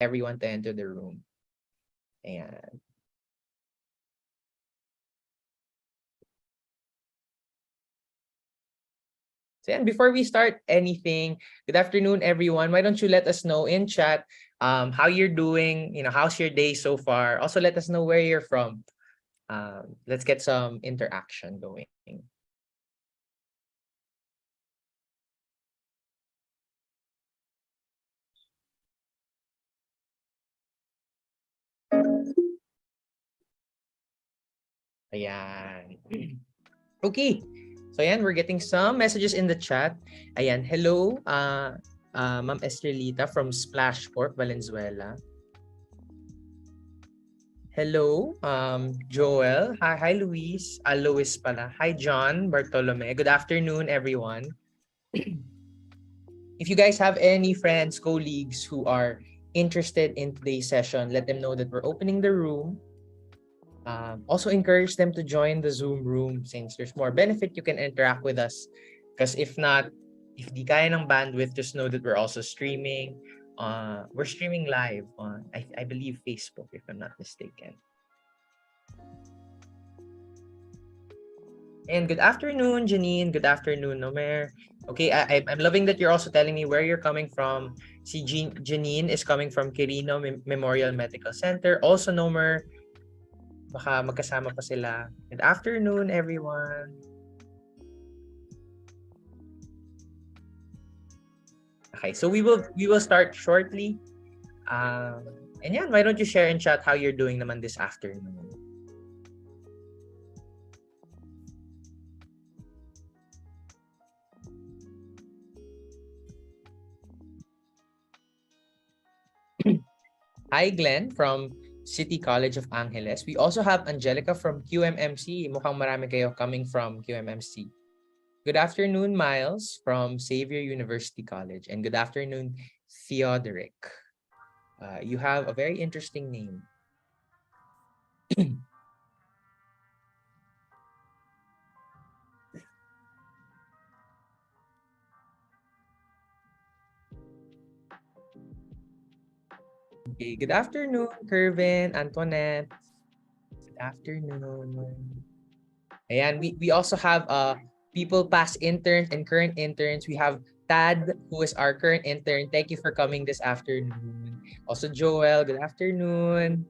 everyone to enter the room. Ayan. So, and before we start anything, good afternoon, everyone. Why don't you let us know in chat how you're doing? How's your day so far? Also, let us know where you're from. Let's get some interaction going. Ayan. Okay. So ayan, we're getting some messages in the chat. Ayan, hello, Ma'am Estrelita from Splashport, Valenzuela. Hello, Joel. Hi, Luis. Luis pala. Hi, John Bartolome. Good afternoon, everyone. If you guys have any friends, colleagues who are interested in today's session, let them know that we're opening the room. Also encourage them to join the Zoom room since there's more benefit. You can interact with us. Because if not, if di kaya ng bandwidth, just know that we're also streaming. We're streaming live on, I believe, Facebook, if I'm not mistaken. And good afternoon, Janine. Good afternoon, Nomer. Okay, I'm loving that you're also telling me where you're coming from. Si Janine is coming from Quirino Memorial Medical Center. Also, Nomer, baka magkasama pa sila. Good afternoon, everyone. Okay, so we will start shortly. And yan, why don't you share in chat how you're doing naman this afternoon? Hi, Glenn from City College of Angeles. We also have Angelica from QMMC. Mukhang marami kayo coming from QMMC. Good afternoon, Miles from Xavier University College. And good afternoon, Theodoric. You have a very interesting name. Okay, good afternoon, Kervin, Antoinette. Good afternoon. Ayan, we also have people past interns and current interns. We have Tad, who is our current intern. Thank you for coming this afternoon. Also, Joel, good afternoon.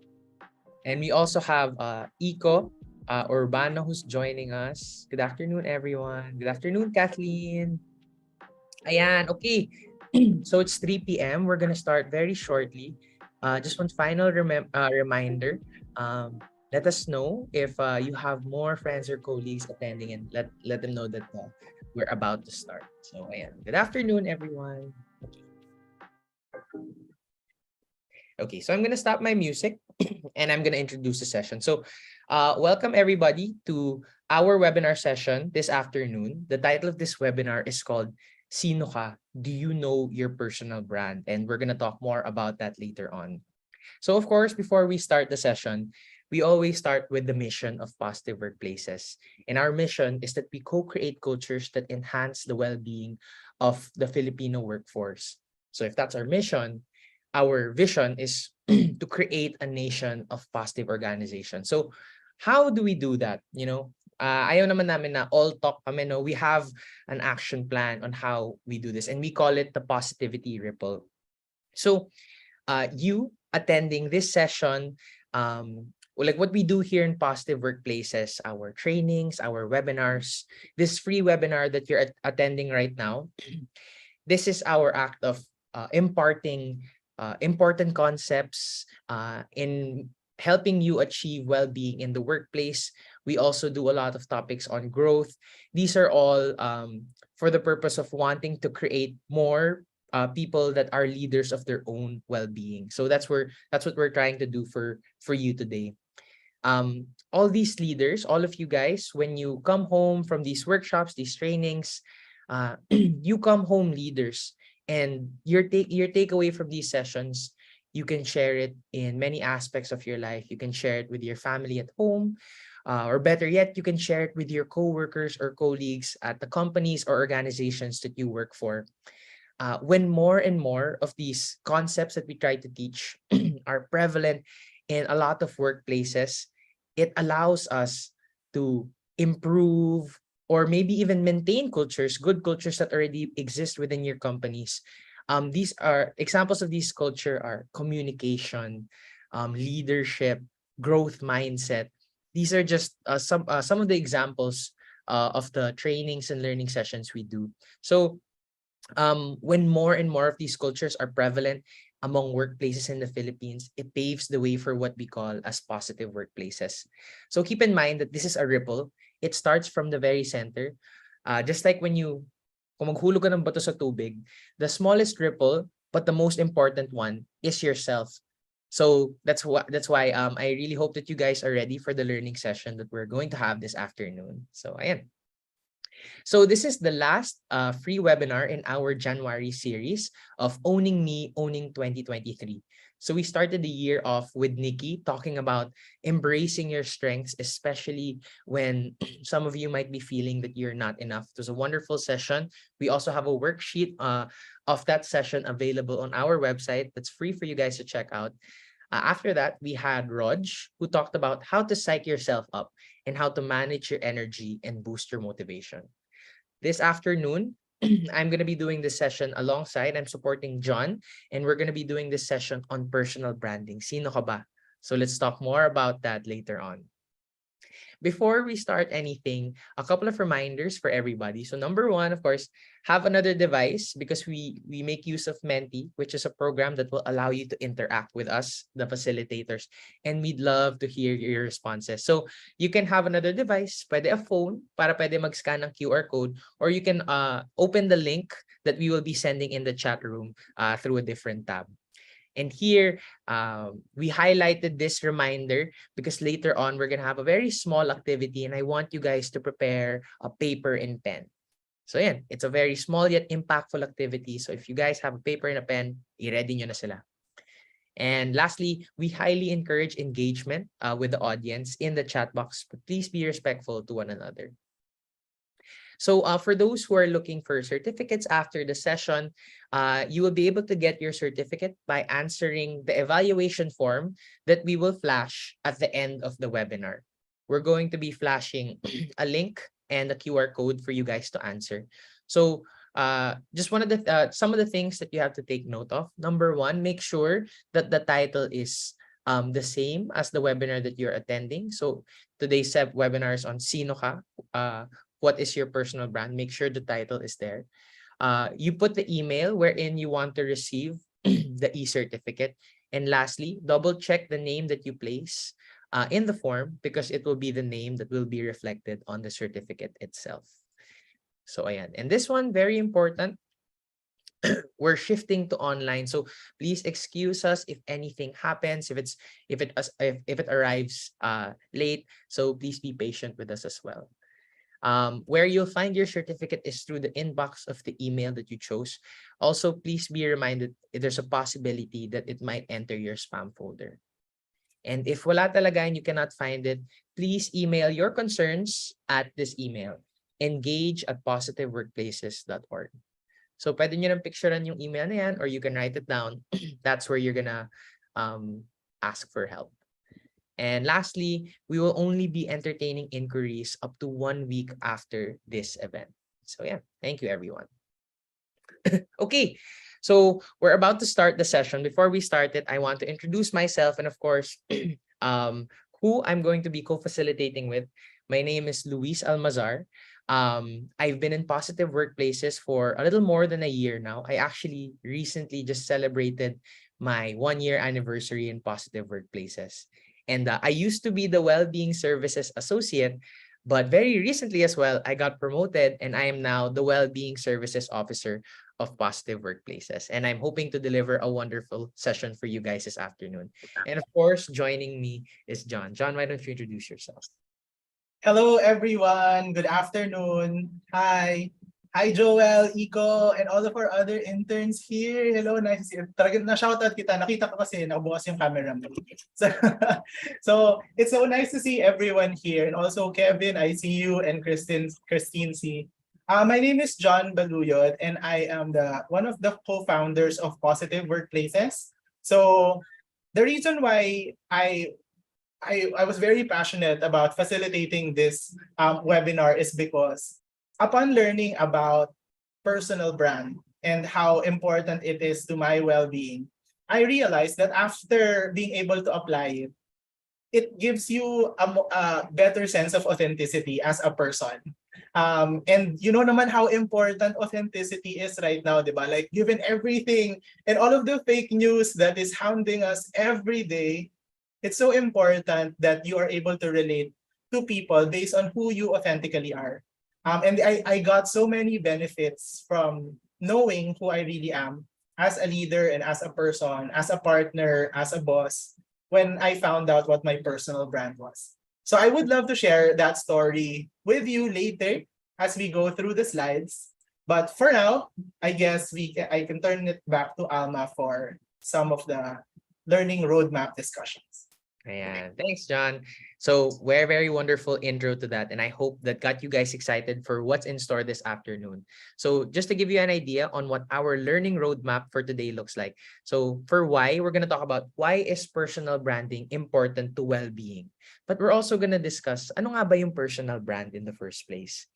And we also have Iko Urbano, who's joining us. Good afternoon, everyone. Good afternoon, Kathleen. Ayan, okay. So it's 3 p.m. We're gonna start very shortly. Just one final reminder. Let us know if you have more friends or colleagues attending, and let them know that we're about to start. So ayan. Good afternoon, everyone. Okay, so I'm gonna stop my music and I'm gonna introduce the session. So welcome everybody to our webinar session this afternoon. The title of this webinar is called Sino Ka? Do you know your personal brand? And we're gonna talk more about that later on. So of course, before we start the session, we always start with the mission of Positive Workplaces. And our mission is that we co-create cultures that enhance the well-being of the Filipino workforce. So if that's our mission, our vision is to create a nation of positive organization. So how do we do that? Ayaw naman namin na all talk kami, no? We have an action plan on how we do this, and we call it the positivity ripple. So you attending this session, like what we do here in Positive Workplaces, our trainings, our webinars, this free webinar that you're attending right now, this is our act of imparting important concepts in helping you achieve well-being in the workplace. We also do a lot of topics on growth. These are all for the purpose of wanting to create more people that are leaders of their own well-being. So that's what we're trying to do for you today. All these leaders, all of you guys, when you come home from these workshops, these trainings, you come home leaders, and your takeaway from these sessions, you can share it in many aspects of your life. You can share it with your family at home, or better yet, you can share it with your coworkers or colleagues at the companies or organizations that you work for. when more and more of these concepts that we try to teach are prevalent in a lot of workplaces, it allows us to improve or maybe even maintain cultures, good cultures that already exist within your companies. These are examples of these culture are communication, leadership, growth mindset. These are just some of the examples of the trainings and learning sessions we do. So when more and more of these cultures are prevalent among workplaces in the Philippines, it paves the way for what we call as positive workplaces. So keep in mind that this is a ripple. It starts from the very center. Just like kung maghulog ka ng bato sa tubig, the smallest ripple, but the most important one is yourself. So that's why I really hope that you guys are ready for the learning session that we're going to have this afternoon. So ayan. So this is the last free webinar in our January series of Owning Me, Owning 2023. So we started the year off with Nikki talking about embracing your strengths, especially when some of you might be feeling that you're not enough. It was a wonderful session. We also have a worksheet of that session available on our website that's free for you guys to check out. After that, we had Raj, who talked about how to psych yourself up and how to manage your energy and boost your motivation. This afternoon, I'm going to be doing this session alongside, I'm supporting John, and we're going to be doing this session on personal branding. Sino ka ba? So let's talk more about that later on. Before we start anything, a couple of reminders for everybody. So number one, of course, have another device because we make use of Menti, which is a program that will allow you to interact with us, the facilitators, and we'd love to hear your responses. So you can have another device, pwede a phone, para pwede mag-scan ng QR code, or you can open the link that we will be sending in the chat room through a different tab. And here, we highlighted this reminder because later on, we're going to have a very small activity and I want you guys to prepare a paper and pen. So yeah, it's a very small yet impactful activity. So if you guys have a paper and a pen, i-ready nyo na sila. And lastly, we highly encourage engagement with the audience in the chat box, but please be respectful to one another. So for those who are looking for certificates after the session, you will be able to get your certificate by answering the evaluation form that we will flash at the end of the webinar. We're going to be flashing a link and a QR code for you guys to answer. So just some of the things that you have to take note of. Number one, make sure that the title is the same as the webinar that you're attending. So today's webinar is on Sino Ka. What is your personal brand? Make sure the title is there. You put the email wherein you want to receive the e-certificate. And lastly, double check the name that you place in the form because it will be the name that will be reflected on the certificate itself. So ayan. And this one, very important. We're shifting to online, so please excuse us if anything happens, if it arrives late. So please be patient with us as well. Where you'll find your certificate is through the inbox of the email that you chose. Also, please be reminded there's a possibility that it might enter your spam folder. And if wala talaga and you cannot find it, please email your concerns at this email, engage@positiveworkplaces.org. So pwede nyo nang picturean yung email na yan or you can write it down. That's where you're gonna ask for help. And lastly, we will only be entertaining inquiries up to 1 week after this event. So yeah, thank you everyone. Okay, so we're about to start the session. Before we start it, I want to introduce myself and of course, who I'm going to be co-facilitating with. My name is Luis Almazar. I've been in Positive Workplaces for a little more than a year now. I actually recently just celebrated my 1-year anniversary in Positive Workplaces. And I used to be the Wellbeing Services Associate, but very recently as well, I got promoted and I am now the Wellbeing Services Officer of Positive Workplaces. And I'm hoping to deliver a wonderful session for you guys this afternoon. And of course, joining me is John. John, why don't you introduce yourself? Hello, everyone. Good afternoon. Hi. Hi, Joel, Iko, and all of our other interns here. Hello, nice to see you. Talagang na-shoutout kita. Nakita ko kasi nakabukas yung camera mo. So it's so nice to see everyone here. And also, Kevin, I see you, and Christine see. My name is John Baluyot, and I am the one of the co-founders of Positive Workplaces. So the reason why I was very passionate about facilitating this webinar is because upon learning about personal brand and how important it is to my well-being, I realized that after being able to apply it, it gives you a better sense of authenticity as a person. And you know naman how important authenticity is right now, di ba? Like given everything and all of the fake news that is hounding us every day, it's so important that you are able to relate to people based on who you authentically are. And I got so many benefits from knowing who I really am as a leader and as a person, as a partner, as a boss, when I found out what my personal brand was. So I would love to share that story with you later as we go through the slides. But for now, I guess I can turn it back to Alma for some of the learning roadmap discussions. Ayan. Thanks, John. So, very wonderful intro to that. And I hope that got you guys excited for what's in store this afternoon. So, just to give you an idea on what our learning roadmap for today looks like. So, for why, we're going to talk about why is personal branding important to well-being. But we're also going to discuss ano nga ba yung personal brand in the first place.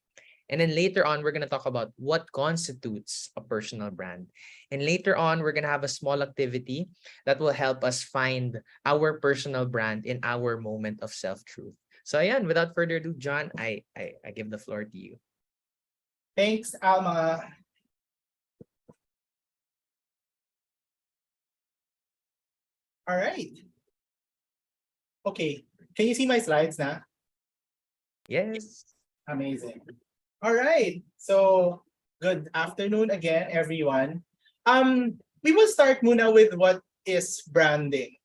And then later on, we're going to talk about what constitutes a personal brand. And later on, we're going to have a small activity that will help us find our personal brand in our moment of self-truth. So ayan, without further ado, John, I give the floor to you. Thanks, Alma. All right. Okay. Can you see my slides now? Yes. Amazing. All right. So, good afternoon again, everyone. We will start muna with what is branding.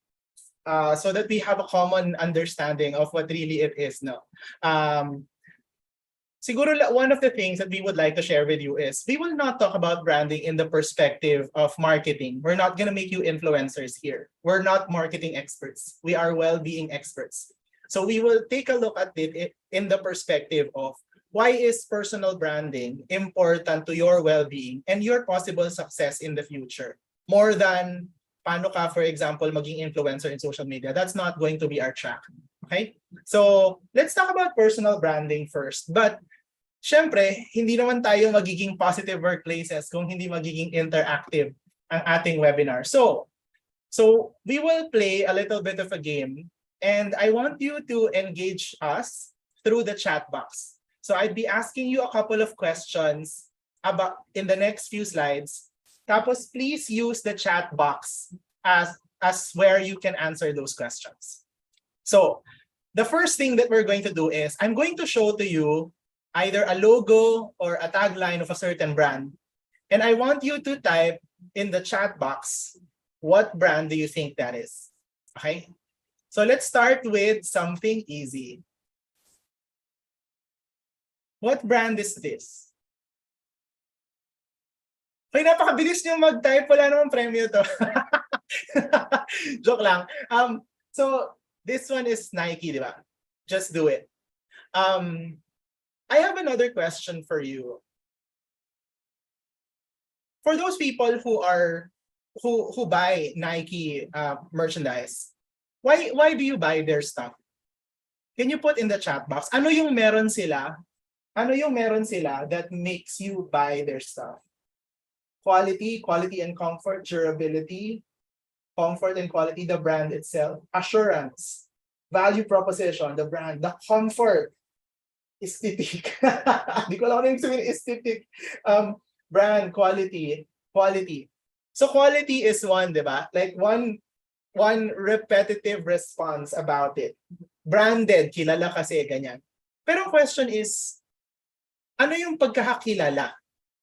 So that we have a common understanding of what really it is, no? Siguro one of the things that we would like to share with you is we will not talk about branding in the perspective of marketing. We're not going to make you influencers here. We're not marketing experts. We are well-being experts. So we will take a look at it in the perspective of why is personal branding important to your well-being and your possible success in the future? More than paano ka, for example, maging influencer in social media. That's not going to be our track. Okay? So let's talk about personal branding first. But syempre, hindi naman tayo magiging positive workplaces kung hindi magiging interactive ang ating webinar. So we will play a little bit of a game and I want you to engage us through the chat box. So I'd be asking you a couple of questions about in the next few slides. Tapos please use the chat box as where you can answer those questions. So the first thing that we're going to do is I'm going to show to you either a logo or a tagline of a certain brand. And I want you to type in the chat box, what brand do you think that is? Okay? So let's start with something easy. What brand is this? Ay, napakabilis niyo mag-type. Wala namang premyo to. Joke lang. So this one is Nike, di ba? Just do it. I have another question for you. For those people who buy Nike merchandise, why do you buy their stuff? Can you put in the chat box? Ano yung meron sila? Ano yung meron sila that makes you buy their stuff? Quality and comfort, durability, comfort and quality, the brand itself, assurance, value proposition, the brand, the comfort, aesthetic. Di ko alam ano yung sabihin, aesthetic. Brand, quality. So quality is one, di ba? Like one repetitive response about it. Branded, kilala kasi, ganyan. Pero question is, ano yung pagkakakilala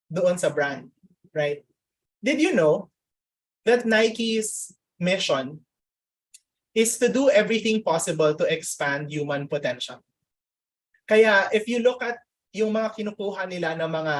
doon sa brand, right? Did you know that Nike's mission is to do everything possible to expand human potential? Kaya if you look at yung mga kinukuha nila ng mga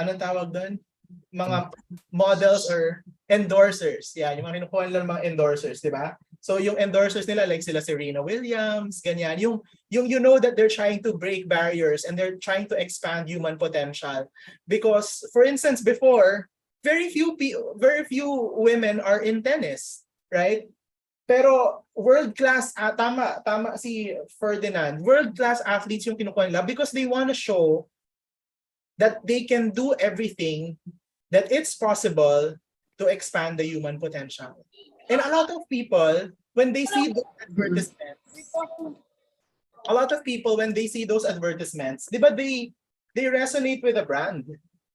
anong tawag doon? Mga models or endorsers. Yeah, yung mga kinukuha nila ng mga endorsers, di ba? So yung endorsers nila like sila Serena Williams, ganyan. Yung you know that they're trying to break barriers and they're trying to expand human potential. Because for instance before, very few women are in tennis, right? Pero world class tama si Ferdinand. World class athletes yung kinukuha nila because they want to show that they can do everything, that it's possible to expand the human potential. And a lot of people, when they see those advertisements, di ba they resonate with the brand.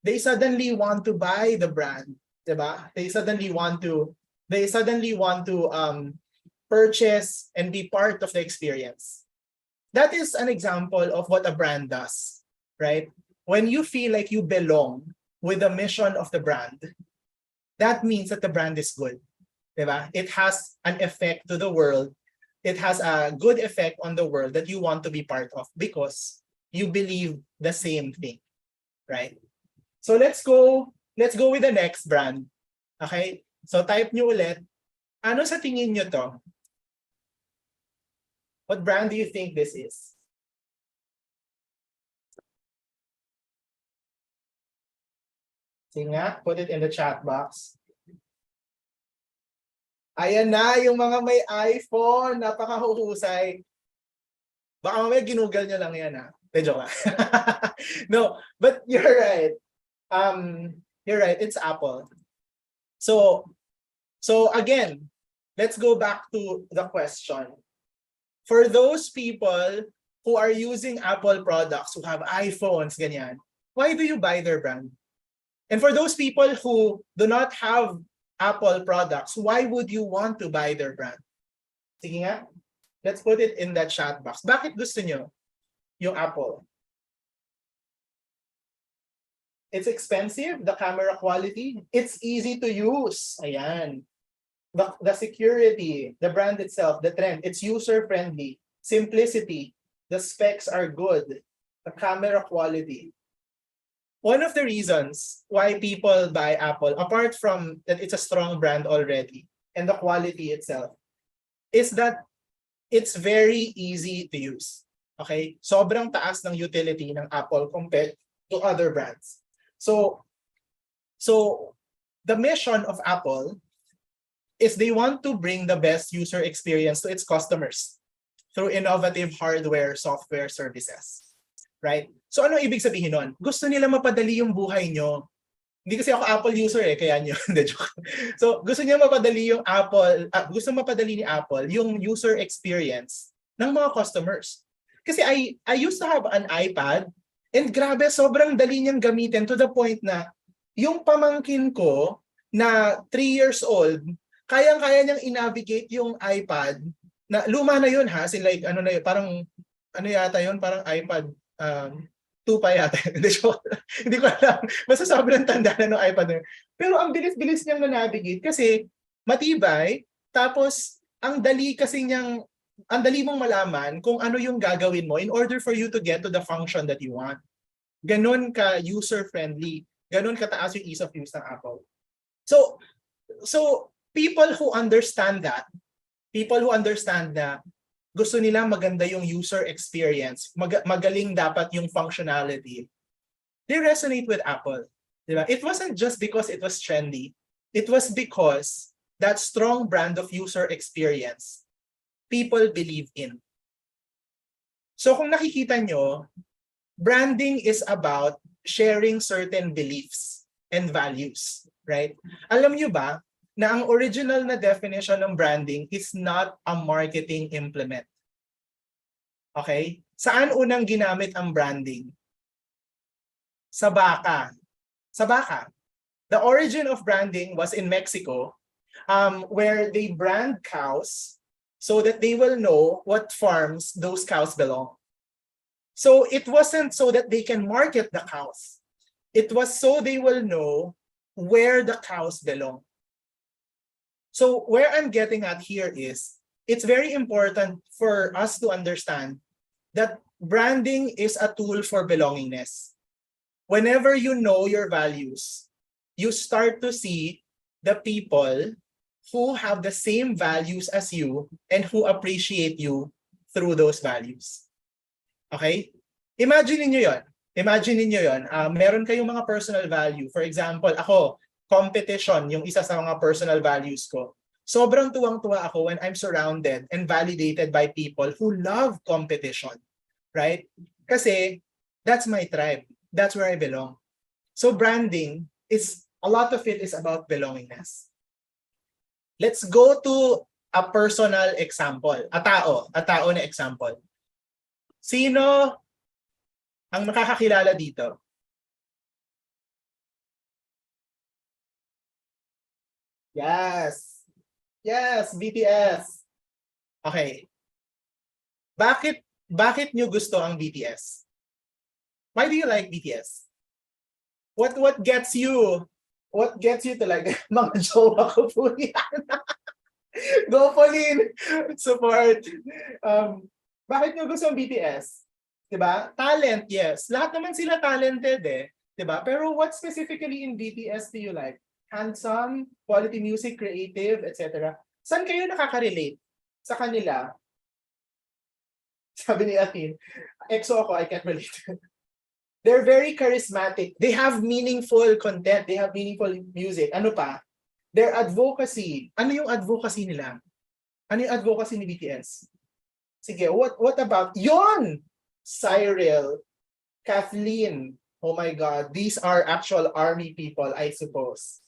They suddenly want to buy the brand, di ba? They suddenly want to purchase and be part of the experience. That is an example of what a brand does, right? When you feel like you belong with the mission of the brand, that means that the brand is good. Diba? It has an effect to the world. It has a good effect on the world that you want to be part of because you believe the same thing, right? So let's go with the next brand. Okay? So type nyo ulit. Ano sa tingin nyo to? What brand do you think this is? Sige nga, put it in the chat box. Ayan na, yung mga may iPhone, napakahuhusay. Baka mamaya ginugol nyo lang yan ha. Joke lang. No, but you're right. You're right, it's Apple. So again, let's go back to the question. For those people who are using Apple products, who have iPhones, ganyan, why do you buy their brand? And for those people who do not have Apple products, why would you want to buy their brand? Sige nga, let's put it in that chat box. Bakit gusto nyo yung Apple? It's expensive, the camera quality. It's easy to use. Ayan. The security, the brand itself, the trend, it's user-friendly. Simplicity, the specs are good. The camera quality. One of the reasons why people buy Apple, apart from that it's a strong brand already and the quality itself, is that it's very easy to use. Okay? Sobrang taas ng utility ng Apple compared to other brands. So the mission of Apple is they want to bring the best user experience to its customers through innovative hardware, software services. Right? So ano ibig sabihin nun? Gusto nila mapadali yung buhay nyo. Hindi kasi ako Apple user kaya nyo. So gusto niya mapadali yung gusto mapadali ni Apple yung user experience ng mga customers. Kasi I used to have an iPad and grabe, sobrang dali niyang gamitin to the point na yung pamangkin ko na 3 years old, kayang-kaya niyang i-navigate yung iPad na luma na yun ha, like ano na yun, parang ano yata yun, parang iPad 2 pa yata. Hindi ko alam. Basta sobrang tanda na ng iPad na yun. Pero ang bilis-bilis niyang na-navigate kasi matibay, tapos ang dali mong malaman kung ano yung gagawin mo in order for you to get to the function that you want. Ganon ka user-friendly. Ganon kataas yung ease of use ng Apple. So people who understand that, gusto nila maganda yung user experience, magaling dapat yung functionality, they resonate with Apple. Diba? It wasn't just because it was trendy. It was because that strong brand of user experience, people believe in. So kung nakikita nyo, branding is about sharing certain beliefs and values, right? Alam nyo ba, na ang original na definition ng branding is not a marketing implement. Okay? Saan unang ginamit ang branding? Sa baka. Sa baka. The origin of branding was in Mexico, where they brand cows so that they will know what farms those cows belong. So it wasn't so that they can market the cows. It was so they will know where the cows belong. So where I'm getting at here is, it's very important for us to understand that branding is a tool for belongingness. Whenever you know your values, you start to see the people who have the same values as you and who appreciate you through those values. Okay? Imagine niyo 'yon. Imagine niyo 'yon. Meron kayong mga personal value. For example, ako, competition yung isa sa mga personal values ko. Sobrang tuwang-tuwa ako when I'm surrounded and validated by people who love competition. Right? Kasi that's my tribe. That's where I belong. So branding is a lot of it is about belongingness. Let's go to a personal example. A tao na example. Sino ang makakakilala dito? Yes. Yes, BTS. Okay. Bakit nyo gusto ang BTS? Why do you like BTS? What gets you to like mga jowa ko po yan? Go Pauline! Support! Bakit nyo gusto ang BTS? Diba? Talent, yes. Lahat naman sila talented eh. Diba? Pero what specifically in BTS do you like? Handsome, quality music, creative, etc. Saan kayo nakaka-relate sa kanila? Sabi ni Akin, EXO ako, I can't relate. They're very charismatic. They have meaningful content. They have meaningful music. Ano pa? Their advocacy. Ano yung advocacy nila? Ano yung advocacy ni BTS? Sige, what about? Yon! Cyril, Kathleen. Oh my God. These are actual army people, I suppose.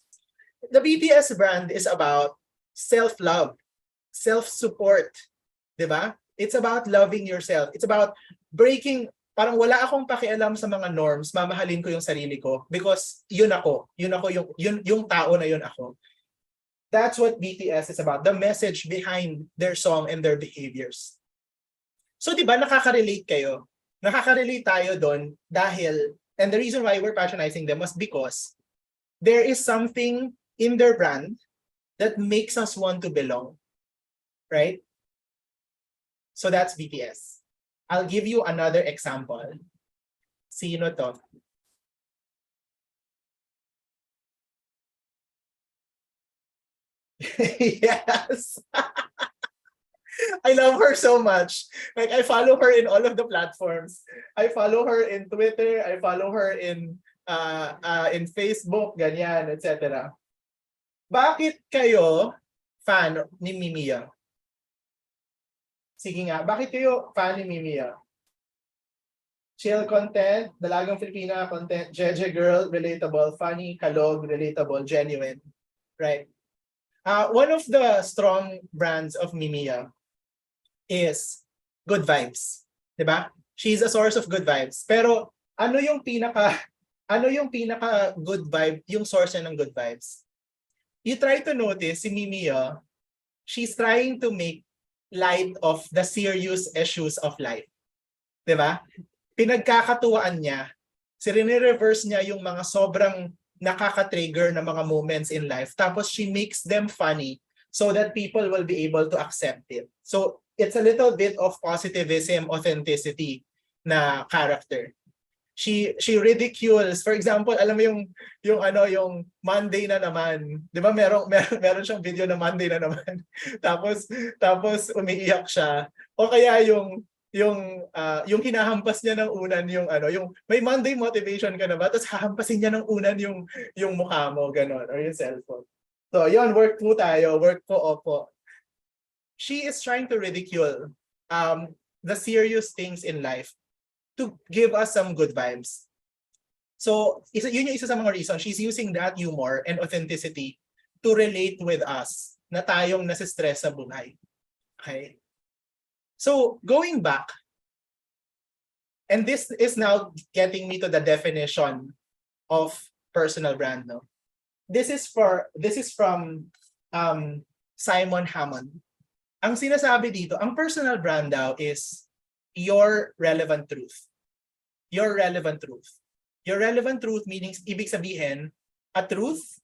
The BTS brand is about self-love, self-support. Diba? It's about loving yourself. It's about breaking. Parang wala akong pakialam sa mga norms, mamahalin ko yung sarili ko because yun ako yung tao na yun ako. That's what BTS is about, the message behind their song and their behaviors. So 'di ba nakaka-relate kayo? Nakaka-relate tayo doon dahil, and the reason why we're patronizing them was because there is something in their brand that makes us want to belong. Right? So that's BTS. I'll give you another example. Sino to? Yes. I love her so much. Like I follow her in all of the platforms. I follow her in Twitter, I follow her in Facebook, ganyan, etc. Bakit kayo fan ni Mimiya? Sige nga, bakit kayo fan ni Mimiya? Chill content, dalagang Filipina content, Jeje girl, relatable, funny, kalog, relatable, genuine. Right? One of the strong brands of Mimiya is good vibes. Diba? She's a source of good vibes. Pero ano yung pinaka good vibe, yung source niya ng good vibes? You try to notice si Mimiya, she's trying to make light of the serious issues of life. Diba? Pinagkakatuwaan niya, reverse niya yung mga sobrang nakaka-trigger na mga moments in life. Tapos she makes them funny so that people will be able to accept it. So it's a little bit of positivism, authenticity na character. She ridicules. For example, alam mo yung Monday na naman. 'Di ba meron siyang video na Monday na naman. tapos umiiyak siya. O kaya yung hinahampas niya ng unan yung may Monday motivation ka na ba? Tapos hahampasin niya ng unan yung mukha mo ganon or yung cellphone. So, yon, work po tayo, work po opo. She is trying to ridicule the serious things in life to give us some good vibes. So, yun yung isa sa mga reason. She's using that humor and authenticity to relate with us na tayong nasistress sa buhay. Okay? So, going back, and this is now getting me to the definition of personal brand. No? This is from Simon Hammond. Ang sinasabi dito, ang personal brand daw is your relevant truth. Your relevant truth. Your relevant truth meaning ibig sabihin a truth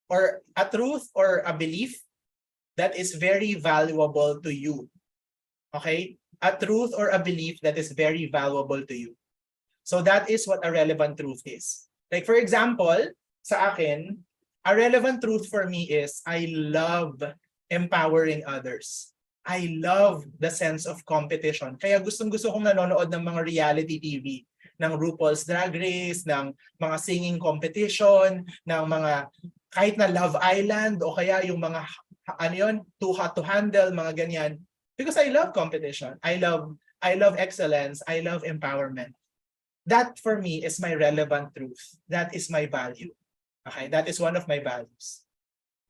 or a belief that is very valuable to you. Okay? A truth or a belief that is very valuable to you. So that is what a relevant truth is. Like for example, sa akin, A relevant truth for me is I love empowering others. I love the sense of competition. Kaya gustong-gusto kong nanonood ng mga reality TV, ng RuPaul's Drag Race, ng mga singing competition, ng mga kahit na Love Island o kaya yung mga ano yun, Too Hot to Handle, mga ganyan. Because I love competition. I love excellence. I love empowerment. That for me is my relevant truth. That is my value. Okay, that is one of my values.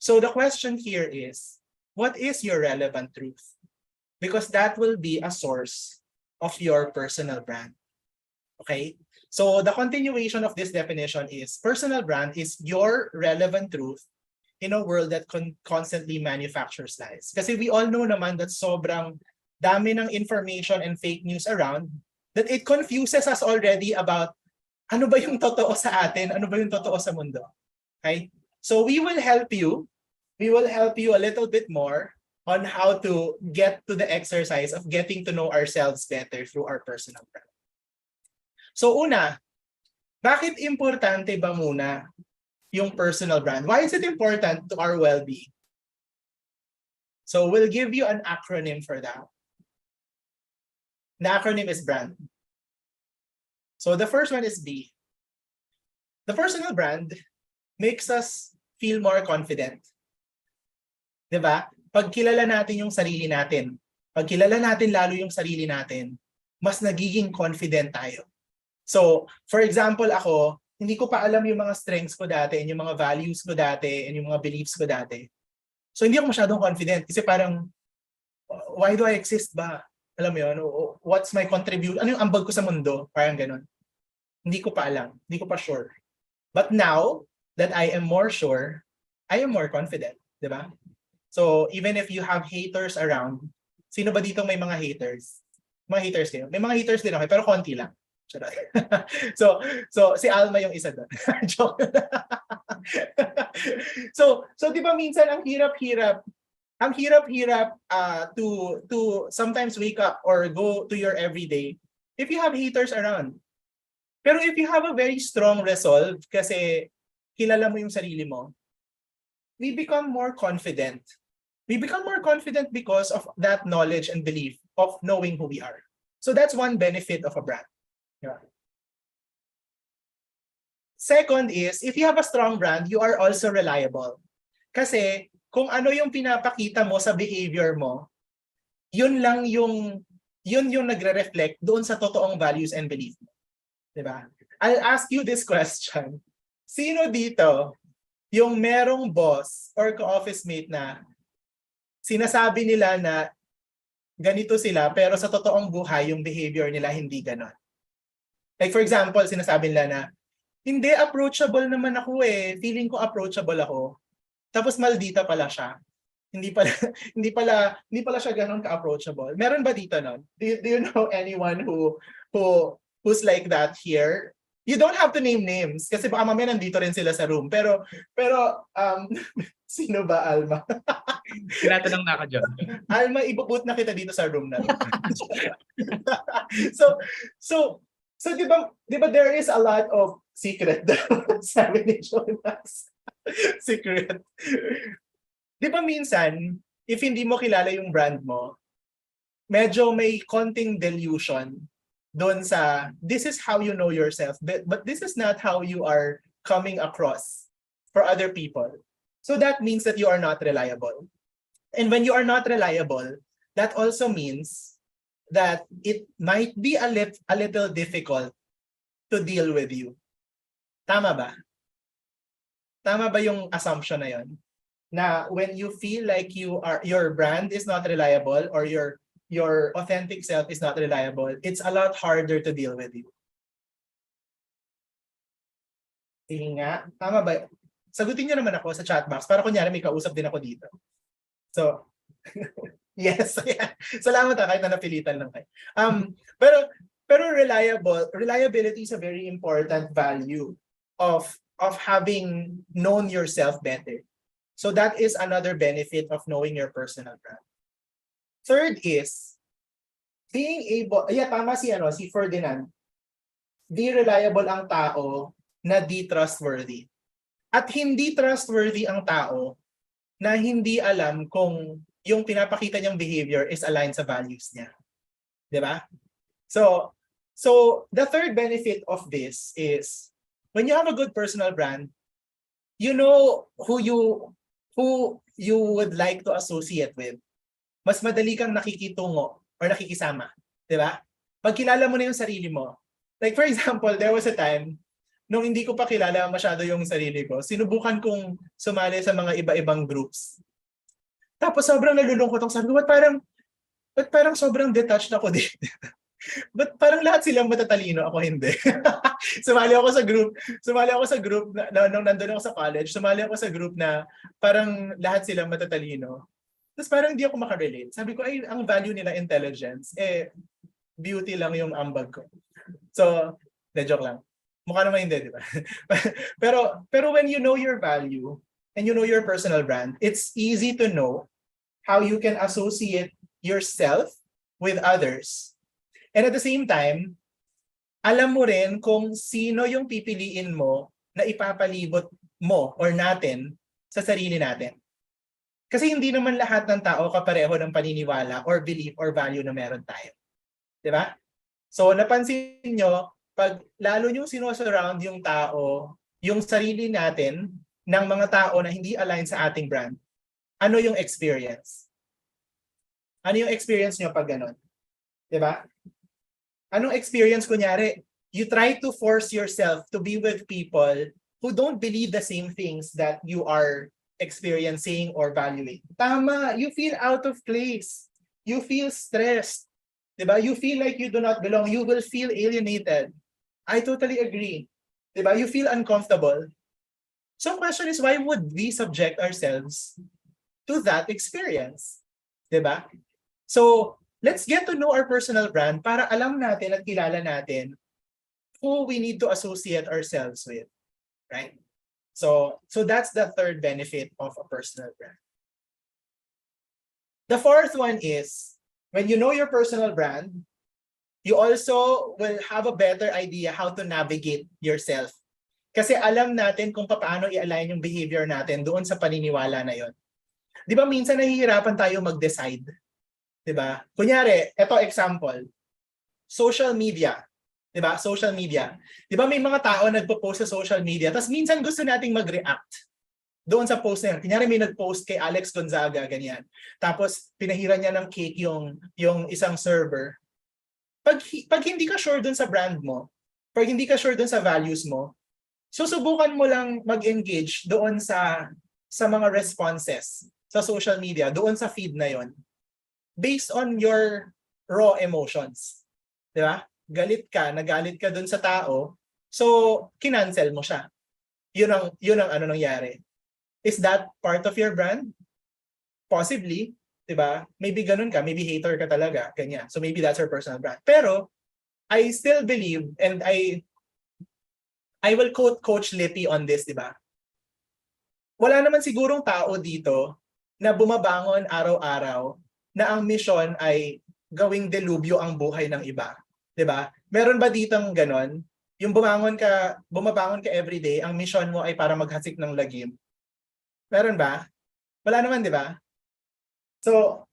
So the question here is, what is your relevant truth? Because that will be a source of your personal brand. Okay? So the continuation of this definition is, personal brand is your relevant truth in a world that constantly manufactures lies. Kasi we all know naman that sobrang dami ng information and fake news around, that it confuses us already about ano ba yung totoo sa atin, ano ba yung totoo sa mundo. Okay? So we will help you a little bit more on how to get to the exercise of getting to know ourselves better through our personal brand. So una, bakit importante ba muna yung personal brand? Why is it important to our well-being? So we'll give you an acronym for that. The acronym is BRAND. So the first one is B. The personal brand makes us feel more confident. Diba? Pag kilala natin yung sarili natin, pag kilala natin lalo yung sarili natin, mas nagiging confident tayo. So, for example, ako, hindi ko pa alam yung mga strengths ko dati, and yung mga values ko dati, and yung mga beliefs ko dati. So, hindi ako masyadong confident kasi parang, why do I exist ba? Alam mo yun? What's my contribution? Ano yung ambag ko sa mundo? Parang ganun. Hindi ko pa alam. Hindi ko pa sure. But now that I am more sure, I am more confident. Diba? So, even if you have haters around, sino ba dito may mga haters? Mga haters kayo? May mga haters din ako, pero konti lang. So si Alma yung isa doon. Joke. So di ba minsan ang hirap-hirap to sometimes wake up or go to your everyday if you have haters around. Pero if you have a very strong resolve kasi kilala mo yung sarili mo, we become more confident. We become more confident because of that knowledge and belief of knowing who we are. So that's one benefit of a brand. Yeah. Second is, if you have a strong brand, you are also reliable. Kasi kung ano yung pinapakita mo sa behavior mo, yun yung nagre-reflect doon sa totoong values and belief mo. Diba? I'll ask you this question. Sino dito yung merong boss or ka-office mate na sinasabi nila na ganito sila pero sa totoong buhay yung behavior nila hindi ganon? Like for example, sinasabi nila na, hindi, approachable naman ako eh. Feeling ko approachable ako. Tapos maldita pala siya. Hindi pala siya ganun ka-approachable. Meron ba dito nun? Do you know anyone who's like that here? You don't have to name names kasi baka mamaya nandito rin sila sa room. Pero sino ba, Alma? Tinatanong na ako dyan. Alma, ibubut na kita dito sa room na. So di ba there is a lot of secret sabi ni Jonas. Secret. Di ba minsan, if hindi mo kilala yung brand mo, medyo may konting delusion doon sa this is how you know yourself, but this is not how you are coming across for other people. So that means that you are not reliable. And when you are not reliable, that also means that it might be a little difficult to deal with you. Tama ba? Tama ba yung assumption na yon? Na when you feel like your brand is not reliable or your authentic self is not reliable, it's a lot harder to deal with you. Sige nga, tama ba? Sagutin niyo naman ako sa chat box para kunyari may kausap din ako dito. So, yes. Salamat kahit na napilitan lang kayo. Pero reliability is a very important value of having known yourself better. So that is another benefit of knowing your personal brand. Third is being able, tama si Ferdinand. Di reliable ang tao na di trustworthy. At hindi trustworthy ang tao na hindi alam kung yung pinapakita niyang behavior is aligned sa values niya. Di ba? So, the third benefit of this is when you have a good personal brand, you know who you would like to associate with. Mas madali kang nakikitungo or nakikisama. Di ba? Pag kilala mo na yung sarili mo. Like for example, there was a time nung hindi ko pa kilala masyado yung sarili ko, sinubukan kong sumali sa mga iba-ibang groups. Tapos sobrang nalulungkot ako. Sabi ko, ba't parang sobrang detached ako dito? Ba't parang lahat silang matatalino, ako hindi? Sumali ako sa group nung nandun ako sa college, sumali ako sa group na parang lahat silang matatalino. Tapos parang hindi ako makarelate. Sabi ko, ay, ang value nila intelligence. Beauty lang yung ambag ko. So, joke lang. Mukha naman hindi, di ba? pero when you know your value and you know your personal brand, it's easy to know how you can associate yourself with others. And at the same time, alam mo rin kung sino yung pipiliin mo na ipapalibot mo or natin sa sarili natin. Kasi hindi naman lahat ng tao kapareho ng paniniwala or belief or value na meron tayo. Di ba? So napansin nyo, pag lalo nyo sinosurround yung tao, yung sarili natin, ng mga tao na hindi align sa ating brand, ano yung experience? Ano yung experience nyo pag ganun? Diba? Anong experience, kunyari, you try to force yourself to be with people who don't believe the same things that you are experiencing or valuing. Tama, you feel out of place. You feel stressed. Diba? You feel like you do not belong. You will feel alienated. I totally agree. Diba? You feel uncomfortable. So the question is, why would we subject ourselves to that experience? Diba? So let's get to know our personal brand para alam natin at kilala natin who we need to associate ourselves with. Right? So that's the third benefit of a personal brand. The fourth one is, when you know your personal brand, you also will have a better idea how to navigate yourself. Kasi alam natin kung paano i-align yung behavior natin doon sa paniniwala na yon. Di ba minsan nahihirapan tayo mag-decide? Di ba? Kunyari, eto example, social media. Di ba? Social media. Di ba may mga tao nagpo-post sa social media, tapos minsan gusto nating mag-react doon sa post na yun. Kunyari may nag-post kay Alex Gonzaga, ganyan. Tapos pinahiran niya ng cake yung isang server. Pag hindi ka sure dun sa brand mo, pag hindi ka sure dun sa values mo, susubukan mo lang mag-engage doon sa mga responses sa social media, doon sa feed na yon, based on your raw emotions. Di ba? Nagalit ka doon sa tao, so kinancel mo siya. Yun ang ano nangyari. Is that part of your brand? Possibly. Diba? Maybe ganun ka, maybe hater ka talaga, ganyan. So maybe that's your personal brand. Pero I still believe, and I will quote Coach Lippy on this, diba? Wala naman sigurong tao dito na bumabangon araw-araw na ang mission ay gawing delubyo ang buhay ng iba. Diba? Meron ba ditong ganon? Yung bumabangon ka everyday, ang mission mo ay para maghasik ng lagim. Meron ba? Wala naman, diba? So,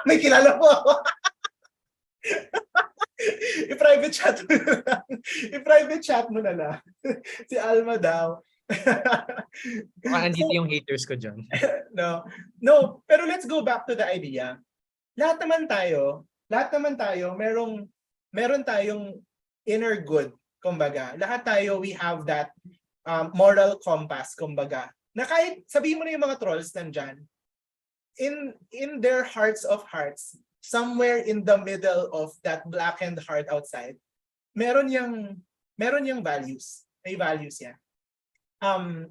may kilala mo ako. I-private chat mo na lang. I-private chat mo na lang. Si Alma daw. Andito yung haters ko dyan. No, pero let's go back to the idea. Lahat naman tayo, meron tayong inner good, kumbaga. Lahat tayo, we have that moral compass, kumbaga. Na kahit sabihin mo na yung mga trolls nandyan, in their hearts of hearts, somewhere in the middle of that blackened heart outside, meron yung values. May values yan.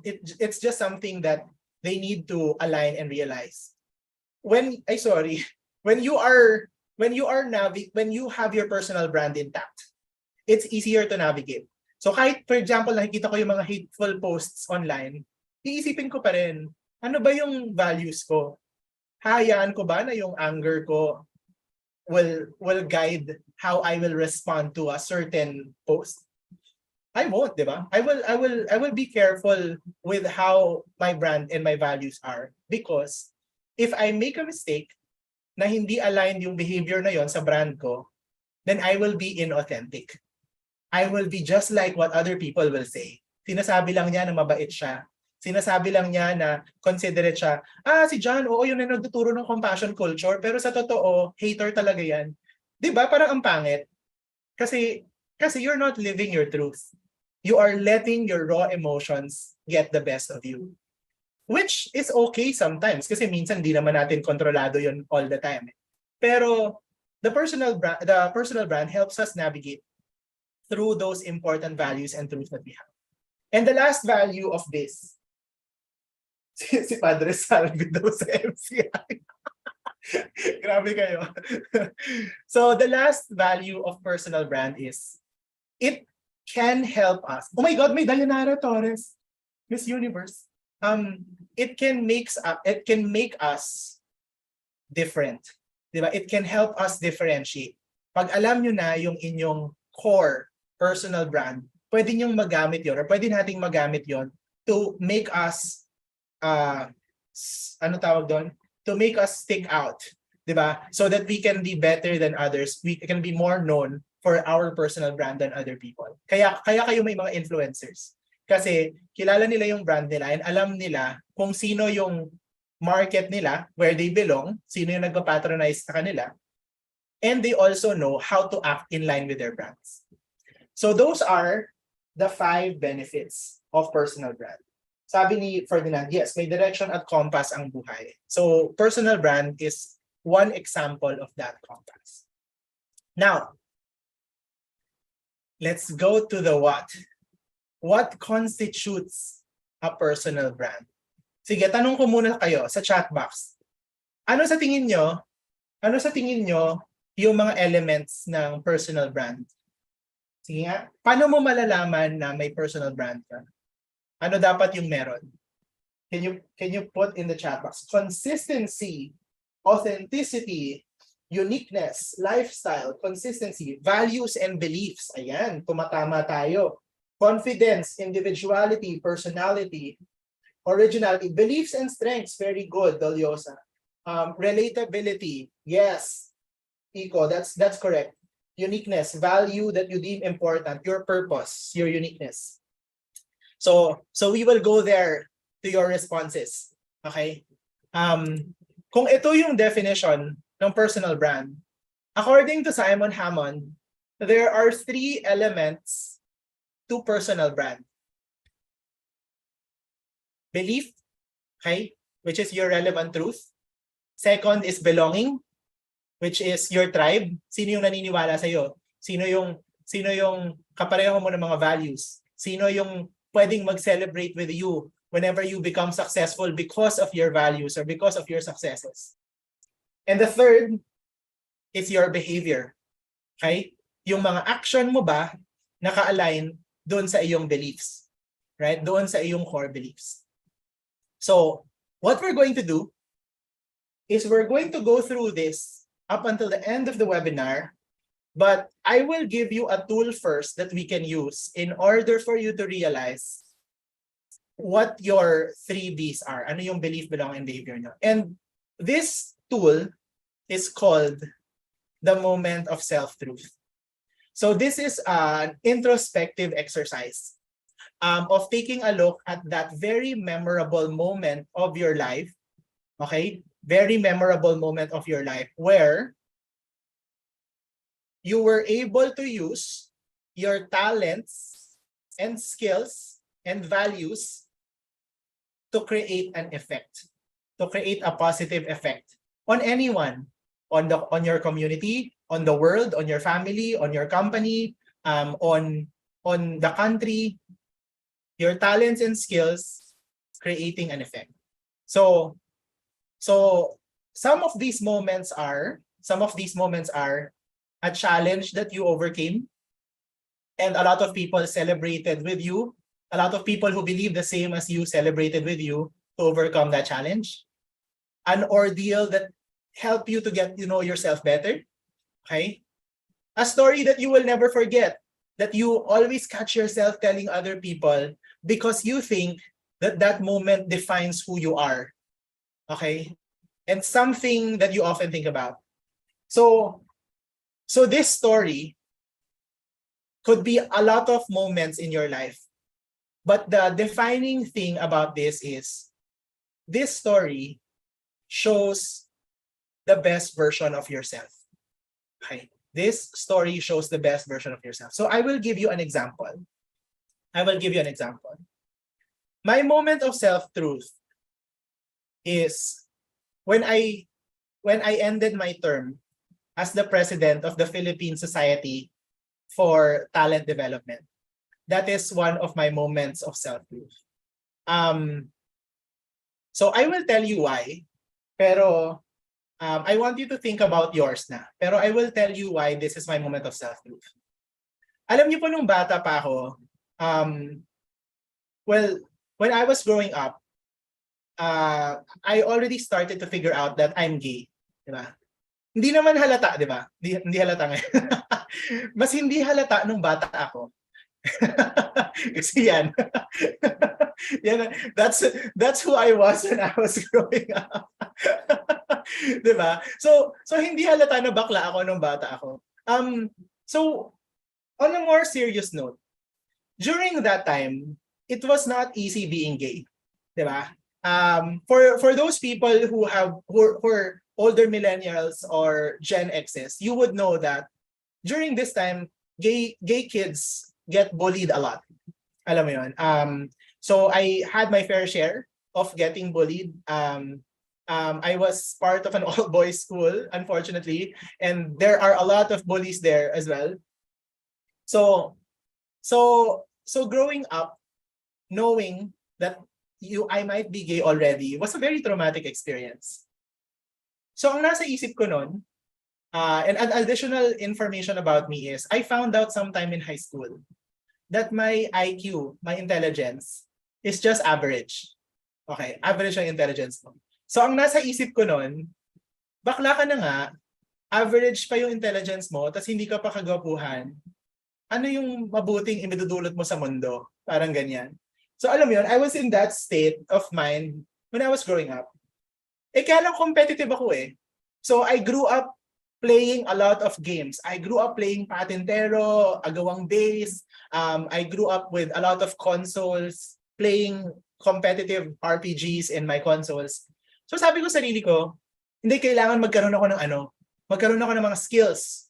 It's just something that they need to align and realize. When you have your personal brand intact, it's easier to navigate. So kahit, for example, nakikita ko yung mga hateful posts online, iisipin ko pa rin, ano ba yung values ko? Hayaan ko ba na yung anger ko will guide how I will respond to a certain post? I won't, di ba? I will be careful with how my brand and my values are, because if I make a mistake na hindi aligned yung behavior na yon sa brand ko, then I will be inauthentic. I will be just like what other people will say. Sinasabi lang niya na mabait siya. Sinasabi lang niya na considerate siya. Si John, oo, yun na nagtuturo ng compassion culture, pero sa totoo, hater talaga yan. 'Di ba? Parang ang pangit. Kasi kasi you're not living your truth. You are letting your raw emotions get the best of you. Which is okay sometimes kasi minsan di naman natin kontrolado yun all the time. Pero the personal brand helps us navigate through those important values and truths that we have. And the last value of this, si Padre Salvi daw sa MCI. Grabe kayo. So the last value of personal brand is it can help us. Oh my God, may Dayanara Torres, Miss Universe. It can make us different. Diba? It can help us differentiate. Pag alam nyo na yung inyong core personal brand, pwede nyo magamit yon, or pwede nating magamit yon to make us ano tawag doon? To make us stick out, 'di ba? So that we can be better than others. We can be more known for our personal brand than other people. Kaya kayo may mga influencers. Kasi kilala nila yung brand nila and alam nila kung sino yung market nila, where they belong, sino yung nagpa-patronize sa kanila. And they also know how to act in line with their brands. So those are the 5 benefits of personal brand. Sabi ni Ferdinand, yes, may direction at compass ang buhay. So personal brand is one example of that compass. Now, let's go to the what. What constitutes a personal brand? Sige, tanong ko muna kayo sa chat box. Ano sa tingin nyo yung mga elements ng personal brand? Sige nga, paano mo malalaman na may personal brand ka? Ano dapat yung meron? Can you put in the chat box? Consistency, authenticity, uniqueness, lifestyle, consistency, values and beliefs. Ayan, tumatama tayo. Confidence, individuality, personality, originality, beliefs and strengths. Very good, Doliosa. Relatability. Yes, Iko, that's correct. Uniqueness, value that you deem important, your purpose, your uniqueness. So we will go there to your responses. Okay? Kung ito yung definition ng personal brand, according to Simon Hammond, there are 3 elements to personal brand. Belief, okay, which is your relevant truth. Second is belonging, which is your tribe. Sino yung naniniwala sa'yo? Sino yung kapareho mo ng mga values? Sino yung pwedeng mag-celebrate with you whenever you become successful because of your values or because of your successes? And the third is your behavior. Okay? Yung mga action mo ba naka-align doon sa iyong beliefs? Right? Doon sa iyong core beliefs. So, what we're going to do is we're going to go through this up until the end of the webinar, but I will give you a tool first that we can use in order for you to realize what your 3 Bs are. Ano yung belief, belong, and behavior nyo. And this tool is called the moment of self-truth. So this is an introspective exercise of taking a look at that very memorable moment of your life, okay? Very memorable moment of your life where you were able to use your talents and skills and values to create an effect, to create a positive effect on anyone, on your community, on the world, on your family, on your company, on the country. Your talents and skills creating an effect. So some of these moments are a challenge that you overcame, and a lot of people celebrated with you. A lot of people who believe the same as you celebrated with you to overcome that challenge. An ordeal that helped you to get to know yourself better. Okay? A story that you will never forget that you always catch yourself telling other people because you think that that moment defines who you are. Okay? And something that you often think about. So this story could be a lot of moments in your life. But the defining thing about this story shows the best version of yourself. Okay? This story shows the best version of yourself. So I will give you an example. My moment of self-truth is when I ended my term as the president of the Philippine Society for Talent Development. That is one of my moments of self-truth. So I will tell you why, pero I want you to think about yours na. Pero I will tell you why this is my moment of self-truth. Alam niyo po nung bata pa ako, well, when I was growing up, I already started to figure out that I'm gay. Diba? Hindi naman halata, di ba? Hindi halata ngayon. Mas hindi halata nung bata ako. Kasi yan. Yan, that's who I was when I was growing up. Di ba? So hindi halata na bakla ako nung bata ako. So on a more serious note, during that time, it was not easy being gay. Di ba? For those people who are older millennials or Gen X's, you would know that during this time, gay kids get bullied a lot. Alam mo yun. So I had my fair share of getting bullied. I was part of an all-boys school, unfortunately, and there are a lot of bullies there as well. So growing up, knowing that I might be gay already was a very traumatic experience. So ang nasa isip ko nun, and an additional information about me is, I found out sometime in high school that my IQ, my intelligence, is just average. Okay, average ang intelligence mo. So ang nasa isip ko nun, bakla ka na nga, average pa yung intelligence mo, tas hindi ka pa kagwapuhan, ano yung mabuting imidudulot mo sa mundo? Parang ganyan. So alam mo yun, I was in that state of mind when I was growing up. Kaya lang competitive ako eh. So I grew up playing a lot of games. I grew up playing Patintero, Agawang Base. I grew up with a lot of consoles, playing competitive RPGs in my consoles. So sabi ko sa sarili ko, hindi kailangan magkaroon ako ng mga skills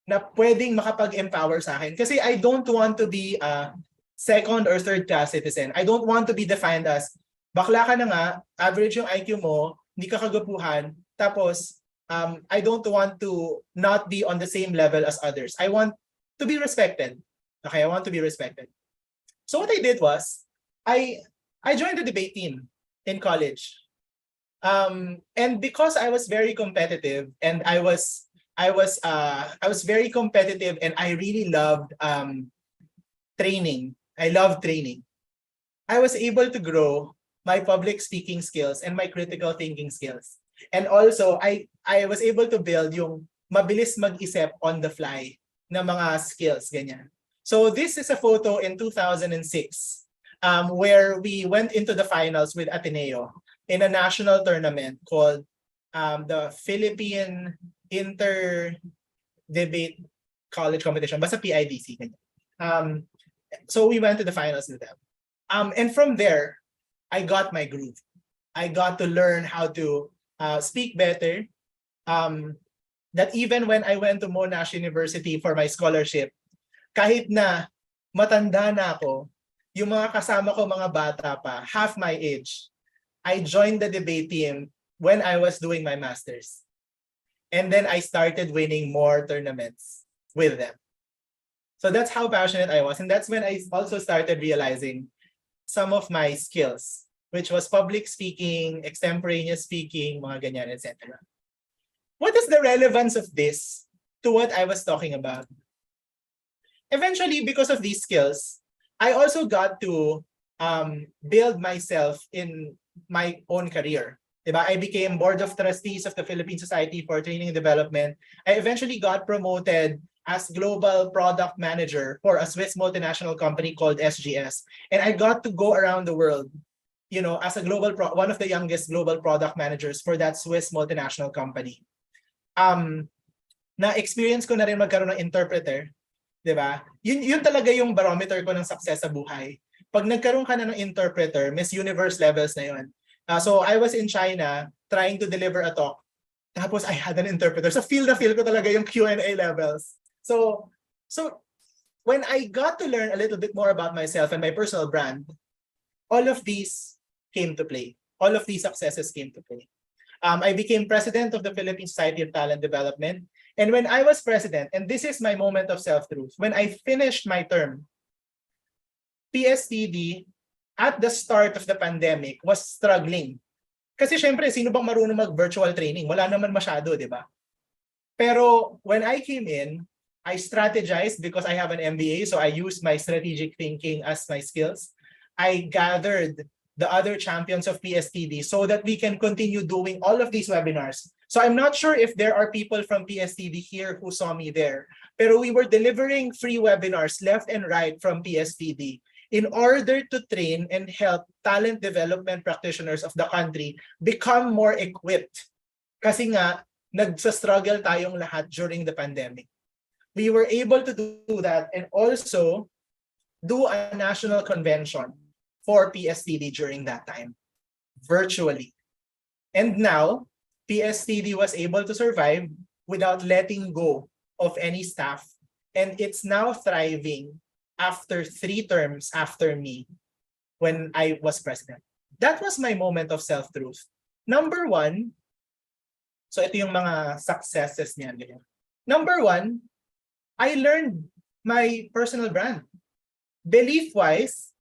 na pwedeng makapag-empower sa akin. Kasi I don't want to be a second or third class citizen. I don't want to be defined as, bakla ka na nga, average yung IQ mo, hindi ka kagwapuhan, tapos I don't want to not be on the same level as others. I want to be respected. Okay, I want to be respected. So what I did was, I joined the debate team in college. And because I was very competitive and I was very competitive and I really loved training. I loved training. I was able to grow my public speaking skills and my critical thinking skills. And also, I was able to build yung mabilis mag-isip on the fly na mga skills, ganyan. So this is a photo in 2006 where we went into the finals with Ateneo in a national tournament called the Philippine Inter-Debate College Competition, basta PIDC. So we went to the finals with them. And from there, I got my groove. I got to learn how to speak better. That even when I went to Monash University for my scholarship, kahit na matanda na ako, yung mga kasama ko mga bata pa, half my age, I joined the debate team when I was doing my master's. And then I started winning more tournaments with them. So that's how passionate I was. And that's when I also started realizing some of my skills, which was public speaking, extemporaneous speaking, mga ganyan, etc. What is the relevance of this to what I was talking about? Eventually, because of these skills, I also got to build myself in my own career. Diba? I became board of trustees of the Philippine Society for Training and Development. I eventually got promoted as global product manager for a Swiss multinational company called SGS. And I got to go around the world, as a one of the youngest global product managers for that Swiss multinational company. Na-experience ko na rin magkaroon ng interpreter, 'di ba? Yun talaga yung barometer ko ng success sa buhay. Pag nagkaroon ka na ng interpreter, Miss Universe levels na yun. So I was in China trying to deliver a talk. Tapos I had an interpreter. So feel ko talaga yung Q&A levels. So when I got to learn a little bit more about myself and my personal brand, all of these came to play. All of these successes came to play. I became president of the Philippine Society of Talent Development. And when I was president, and this is my moment of self-truth, when I finished my term, PSTD at the start of the pandemic was struggling. Kasi syempre, sino bang marunong mag-virtual training? Wala naman masyado, di ba? Pero when I came in, I strategized because I have an MBA, so I used my strategic thinking as my skills. I gathered the other champions of PSTD so that we can continue doing all of these webinars. So I'm not sure if there are people from PSTD here who saw me there, pero we were delivering free webinars left and right from PSTD in order to train and help talent development practitioners of the country become more equipped. Kasi nga, nagsa-struggle tayong lahat during the pandemic. We were able to do that and also do a national convention for PSTD during that time, virtually. And now, PSTD was able to survive without letting go of any staff. And it's now thriving after 3 terms after me when I was president. That was my moment of self-truth. Number 1, so ito yung mga successes niya. Number 1, I learned my personal brand. Belief-wise,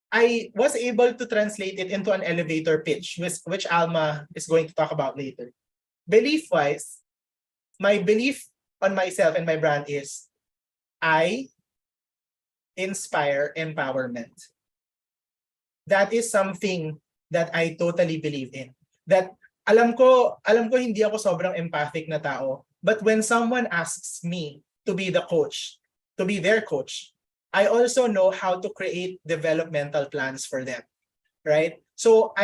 I was able to translate it into an elevator pitch, which Alma is going to talk about later. Belief-wise, my belief on myself and my brand is, I inspire empowerment. That is something that I totally believe in. That alam ko hindi ako sobrang empathic na tao, but when someone asks me to be the coach, to be their coach, I also know how to create developmental plans for them, right? So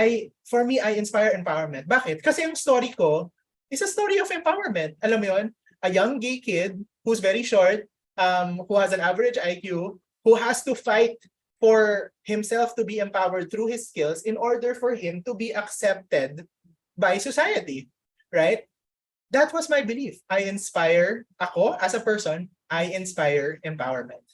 for me, I inspire empowerment. Bakit? Kasi yung story ko is a story of empowerment. Alam mo yun? A young gay kid who's very short, who has an average IQ, who has to fight for himself to be empowered through his skills in order for him to be accepted by society, right? That was my belief. Ako as a person, I inspire empowerment.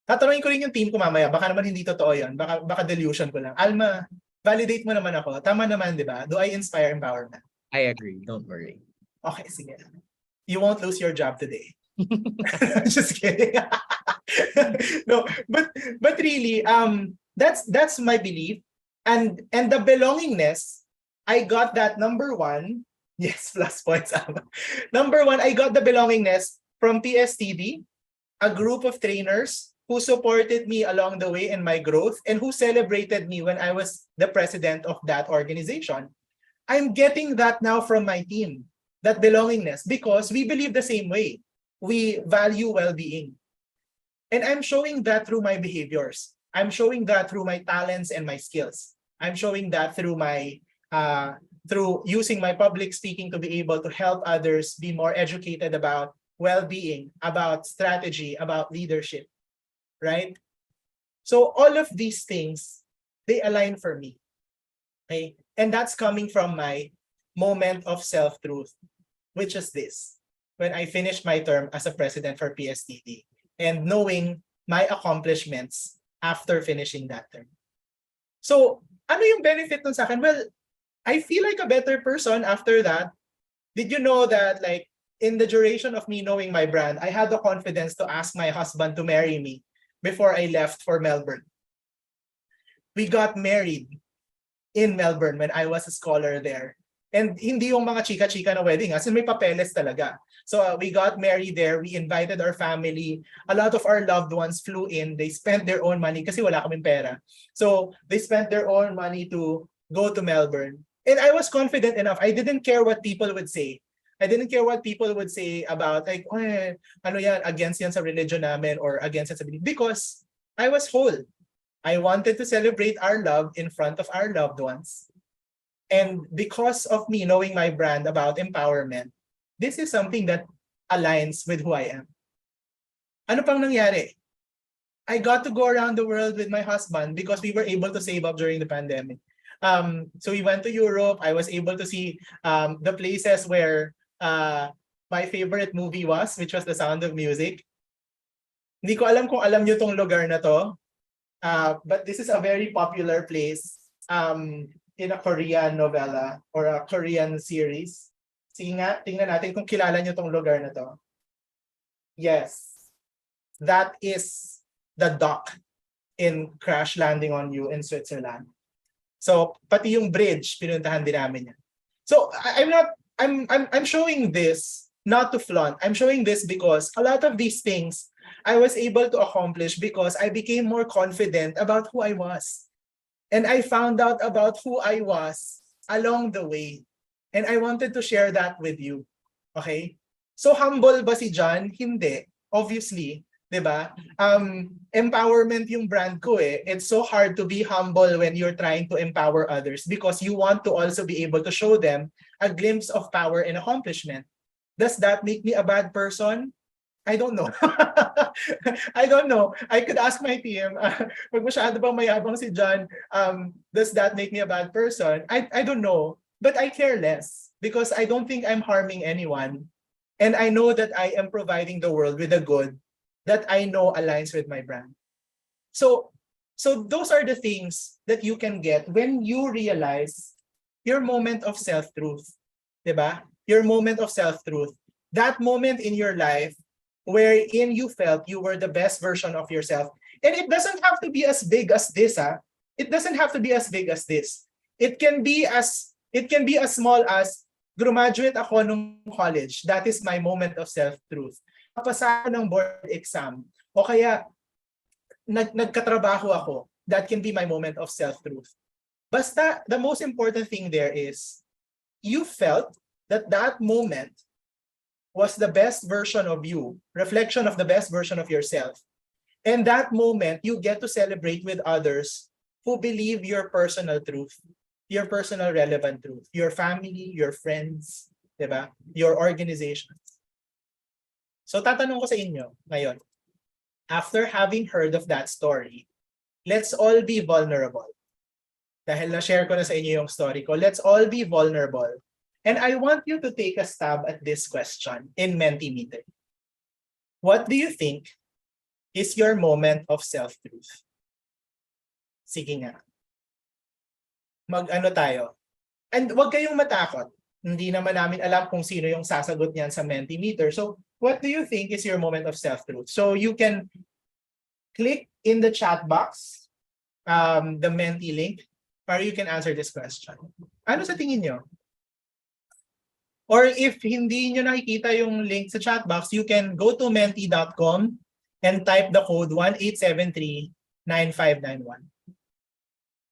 Tatanungin ko rin yung team ko mamaya, baka naman hindi totoo yun, baka delusion ko lang. Alma, validate mo naman ako. Tama naman, di ba? Do I inspire empowerment? I agree, don't worry. Okay, sige. You won't lose your job today. Just kidding. No, but really, that's my belief. And the belongingness, I got that number 1. Yes, plus points. Number 1, I got the belongingness from PSTD, a group of trainers who supported me along the way in my growth and who celebrated me when I was the president of that organization. I'm getting that now from my team, that belongingness, because we believe the same way. We value well-being. And I'm showing that through my behaviors. I'm showing that through my talents and my skills. I'm showing that through through using my public speaking to be able to help others be more educated about well-being, about strategy, about leadership, right? So all of these things, they align for me. Okay? And that's coming from my moment of self-truth, which is this. When I finished my term as a president for PSTD and knowing my accomplishments after finishing that term. So, ano yung benefit nun sa akin? Well, I feel like a better person after that. Did you know that like in the duration of me knowing my brand, I had the confidence to ask my husband to marry me before I left for Melbourne. We got married in Melbourne when I was a scholar there. And hindi yung mga chika-chika na wedding, as in may papeles talaga. So we got married there, we invited our family, a lot of our loved ones flew in, they spent their own money kasi wala kaming pera. So they spent their own money to go to Melbourne. And I was confident enough, I didn't care what people would say. I didn't care what people would say about like, oh, ano yan, against yan sa religion namin or against yan sa belief. Because I was whole. I wanted to celebrate our love in front of our loved ones. And because of me knowing my brand about empowerment, this is something that aligns with who I am. Ano pang nangyari? I got to go around the world with my husband because we were able to save up during the pandemic. So we went to Europe. I was able to see the places where my favorite movie was, which was The Sound of Music. Hindi ko alam kung alam niyo tong lugar na to. But this is a very popular place in a Korean novella or a Korean series. Sige nga, tingnan natin kung kilala niyo tong lugar na to. Yes. That is the dock in Crash Landing on You in Switzerland. So, pati yung bridge, pinuntahan din namin yan. So, I'm showing this not to flaunt. I'm showing this because a lot of these things I was able to accomplish because I became more confident about who I was. And I found out about who I was along the way. And I wanted to share that with you. Okay? So humble ba si John? Hindi. Obviously. 'Di ba? Empowerment yung brand ko eh. It's so hard to be humble when you're trying to empower others because you want to also be able to show them a glimpse of power and accomplishment. Does that make me a bad person? I don't know. I don't know. I could ask my team, pag masyado bang mayabang si John, does that make me a bad person? I don't know. But I care less because I don't think I'm harming anyone. And I know that I am providing the world with a good that I know aligns with my brand. So those are the things that you can get when you realize your moment of self-truth. Diba? Your moment of self-truth. That moment in your life wherein you felt you were the best version of yourself. And it doesn't have to be as big as this, It doesn't have to be as big as this. It can be as small as graduate ako nung college. That is my moment of self-truth. Napasa ng board exam. O kaya nagkatrabaho ako. That can be my moment of self-truth. Basta, the most important thing there is you felt that moment was the best version of you, reflection of the best version of yourself. And that moment, you get to celebrate with others who believe your personal truth, your personal relevant truth, your family, your friends, diba? Your organizations. So tatanong ko sa inyo ngayon, after having heard of that story, let's all be vulnerable. Dahil na-share ko na sa inyo yung story ko, let's all be vulnerable. And I want you to take a stab at this question in Mentimeter. What do you think is your moment of self-truth? Sige nga. Mag-ano tayo. And huwag kayong matakot. Hindi naman namin alam kung sino yung sasagot niyan sa Mentimeter. So, what do you think is your moment of self-truth? So, you can click in the chat box, the Menti link, or you can answer this question. Ano sa tingin nyo? Or if hindi nyo nakikita yung link sa chat box, you can go to menti.com and type the code 1873-9591.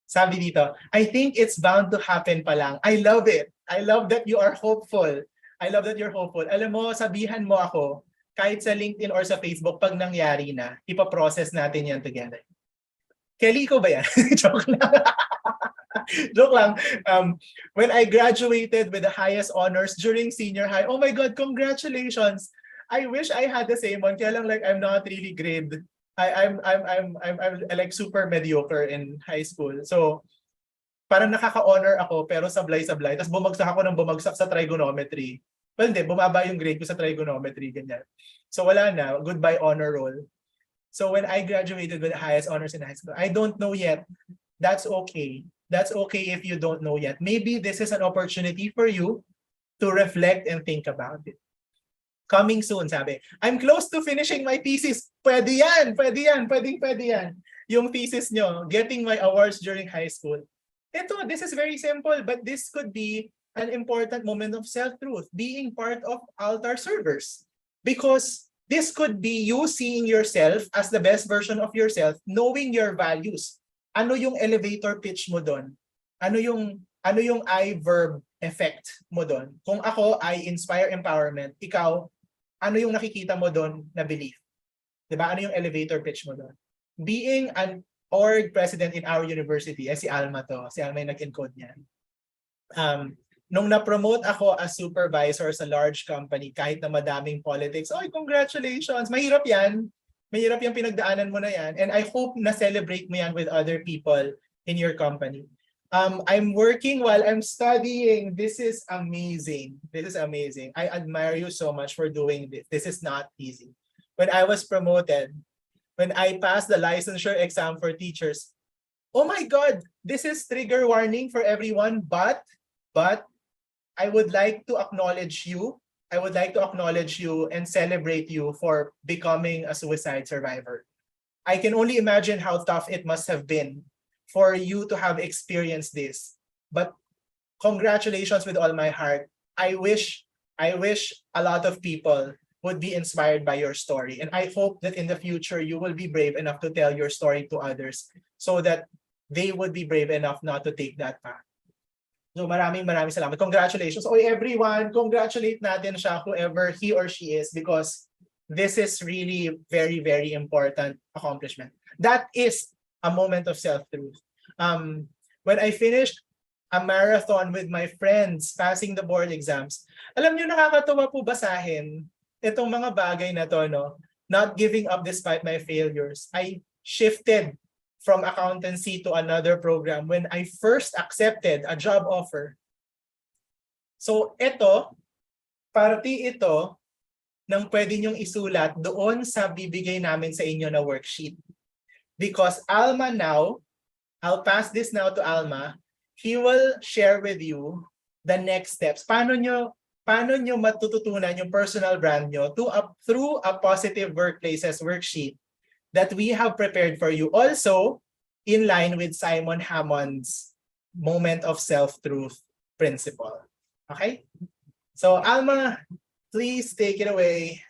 Sabi dito, I think it's bound to happen pa lang. I love it. I love that you are hopeful. I love that you're hopeful. Alam mo, sabihan mo ako, kahit sa LinkedIn or sa Facebook, pag nangyari na, ipaprocess natin yan together. Kelly, ikaw ba yan? Joke lang. Joke lang. When I graduated with the highest honors during senior high, oh my God, congratulations! I wish I had the same one. Kaya lang, like, I'm not really great. I'm like super mediocre in high school. So parang nakaka-honor ako pero sablay-sablay. Tapos bumagsak ako ng bumagsak sa trigonometry. Well, hindi, bumaba yung grade ko sa trigonometry, ganyan. So wala na, goodbye honor roll. So when I graduated with the highest honors in high school, I don't know yet. That's okay. That's okay if you don't know yet. Maybe this is an opportunity for you to reflect and think about it. Coming soon, sabi. I'm close to finishing my thesis. Pwede yan, pwede yan. Yung thesis nyo, getting my awards during high school. Ito, this is very simple, but this could be an important moment of self-truth, being part of altar servers. Because this could be you seeing yourself as the best version of yourself, knowing your values. Ano yung elevator pitch mo doon? Ano yung I verb effect mo doon? Kung ako ay inspire empowerment, ikaw, ano yung nakikita mo doon na belief? Diba? Ano yung elevator pitch mo doon? Being an org president in our university, si Alma to, si Alma yung nag-encode niyan. Nung na-promote ako as supervisor sa large company, kahit na madaming politics, oy, congratulations! Mahirap yan. Mahirap yung pinagdaanan mo na yan. And I hope na-celebrate mo yan with other people in your company. I'm working while I'm studying. This is amazing. This is amazing. I admire you so much for doing this. This is not easy. When I was promoted, when I passed the licensure exam for teachers, oh my God, this is trigger warning for everyone, but I would like to acknowledge you. I would like to acknowledge you and celebrate you for becoming a suicide survivor. I can only imagine how tough it must have been for you to have experienced this. But congratulations with all my heart. I wish a lot of people would be inspired by your story. And I hope that in the future, you will be brave enough to tell your story to others so that they would be brave enough not to take that path. So maraming salamat. Congratulations. Oy, everyone, congratulate natin siya, whoever he or she is, because this is really very, very important accomplishment. That is a moment of self-truth. When I finished a marathon with my friends passing the board exams, alam niyo, nakakatuwa po basahin itong mga bagay na to, no? Not giving up despite my failures. I shifted from accountancy to another program when I first accepted a job offer. So party ito ng pwede niyong isulat doon sa bibigay namin sa inyo na worksheet. Because Alma now, I'll pass this now to Alma, he will share with you the next steps. Paano nyo matututunan yung personal brand nyo through a positive workplaces worksheet that we have prepared for you. Also, in line with Simon Hammond's moment of self-truth principle. Okay? So, Alma, please take it away.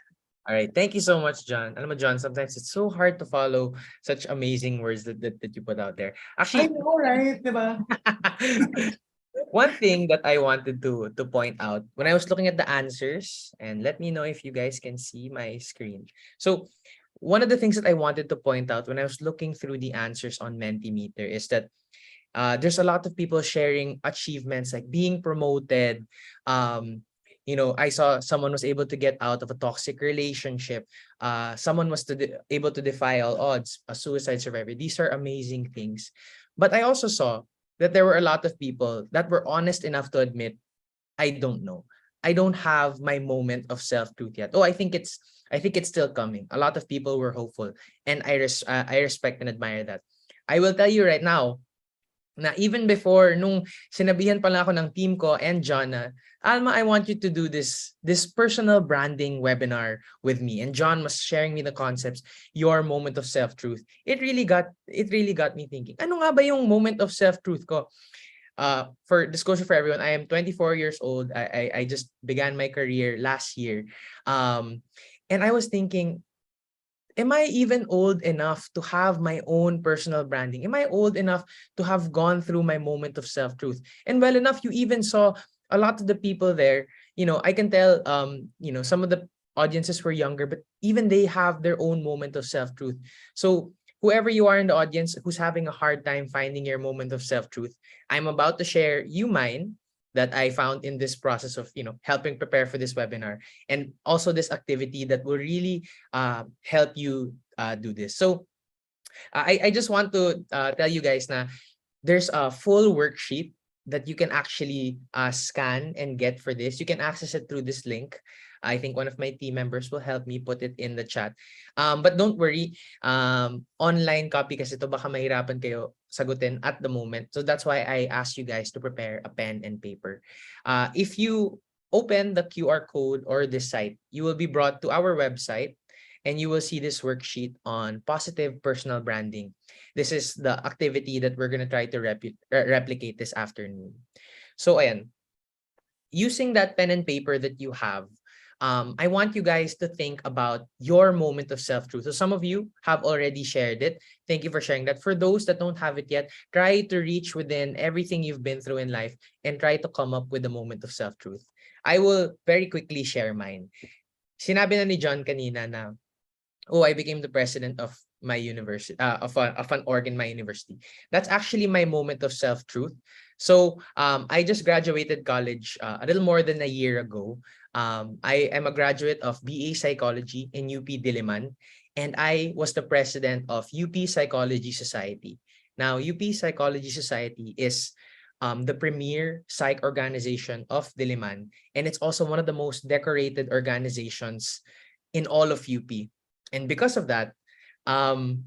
All right. Thank you so much, John. Alam mo, John, sometimes it's so hard to follow such amazing words that you put out there. I Actually, know, right? Diba? one thing that I wanted to point out when I was looking at the answers, and let me know if you guys can see my screen. So, one of the things that I wanted to point out when I was looking through the answers on Mentimeter is that there's a lot of people sharing achievements like being promoted. I saw someone was able to get out of a toxic relationship. Someone was able to defy all odds, a suicide survivor. These are amazing things. But I also saw that there were a lot of people that were honest enough to admit, I don't know. I don't have my moment of self-truth yet. Oh, I think it's still coming. A lot of people were hopeful, and I respect and admire that. I will tell you right now na even before nung sinabihan pala ako ng team ko and John na, Alma, I want you to do this personal branding webinar with me. And John was sharing me the concepts, your moment of self-truth. It really got me thinking, ano nga ba yung moment of self-truth ko? For disclosure for everyone, I am 24 years old. I just began my career last year. And I was thinking, am I even old enough to have my own personal branding? Am I old enough to have gone through my moment of self-truth? And well enough, you even saw a lot of the people there. I can tell, some of the audiences were younger, but even they have their own moment of self-truth. So whoever you are in the audience who's having a hard time finding your moment of self-truth, I'm about to share you mine that I found in this process of, helping prepare for this webinar, and also this activity that will really help you do this. So I just want to tell you guys na there's a full worksheet that you can actually scan and get for this. You can access it through this link. I think one of my team members will help me put it in the chat. But don't worry, online copy kasi ito baka mahirapan kayo sagutin at the moment. So that's why I asked you guys to prepare a pen and paper. If you open the QR code or this site, you will be brought to our website and you will see this worksheet on positive personal branding. This is the activity that we're going to try to replicate this afternoon. So ayan, using that pen and paper that you have, I want you guys to think about your moment of self-truth. So some of you have already shared it. Thank you for sharing that. For those that don't have it yet, try to reach within everything you've been through in life and try to come up with a moment of self-truth. I will very quickly share mine. Sinabi na ni John kanina na, oh, I became the president of my university, of an org in my university. That's actually my moment of self-truth. So I just graduated college a little more than a year ago. I am a graduate of BA Psychology in UP Diliman, and I was the president of UP Psychology Society. Now, UP Psychology Society is the premier psych organization of Diliman, and it's also one of the most decorated organizations in all of UP. And because of that, um,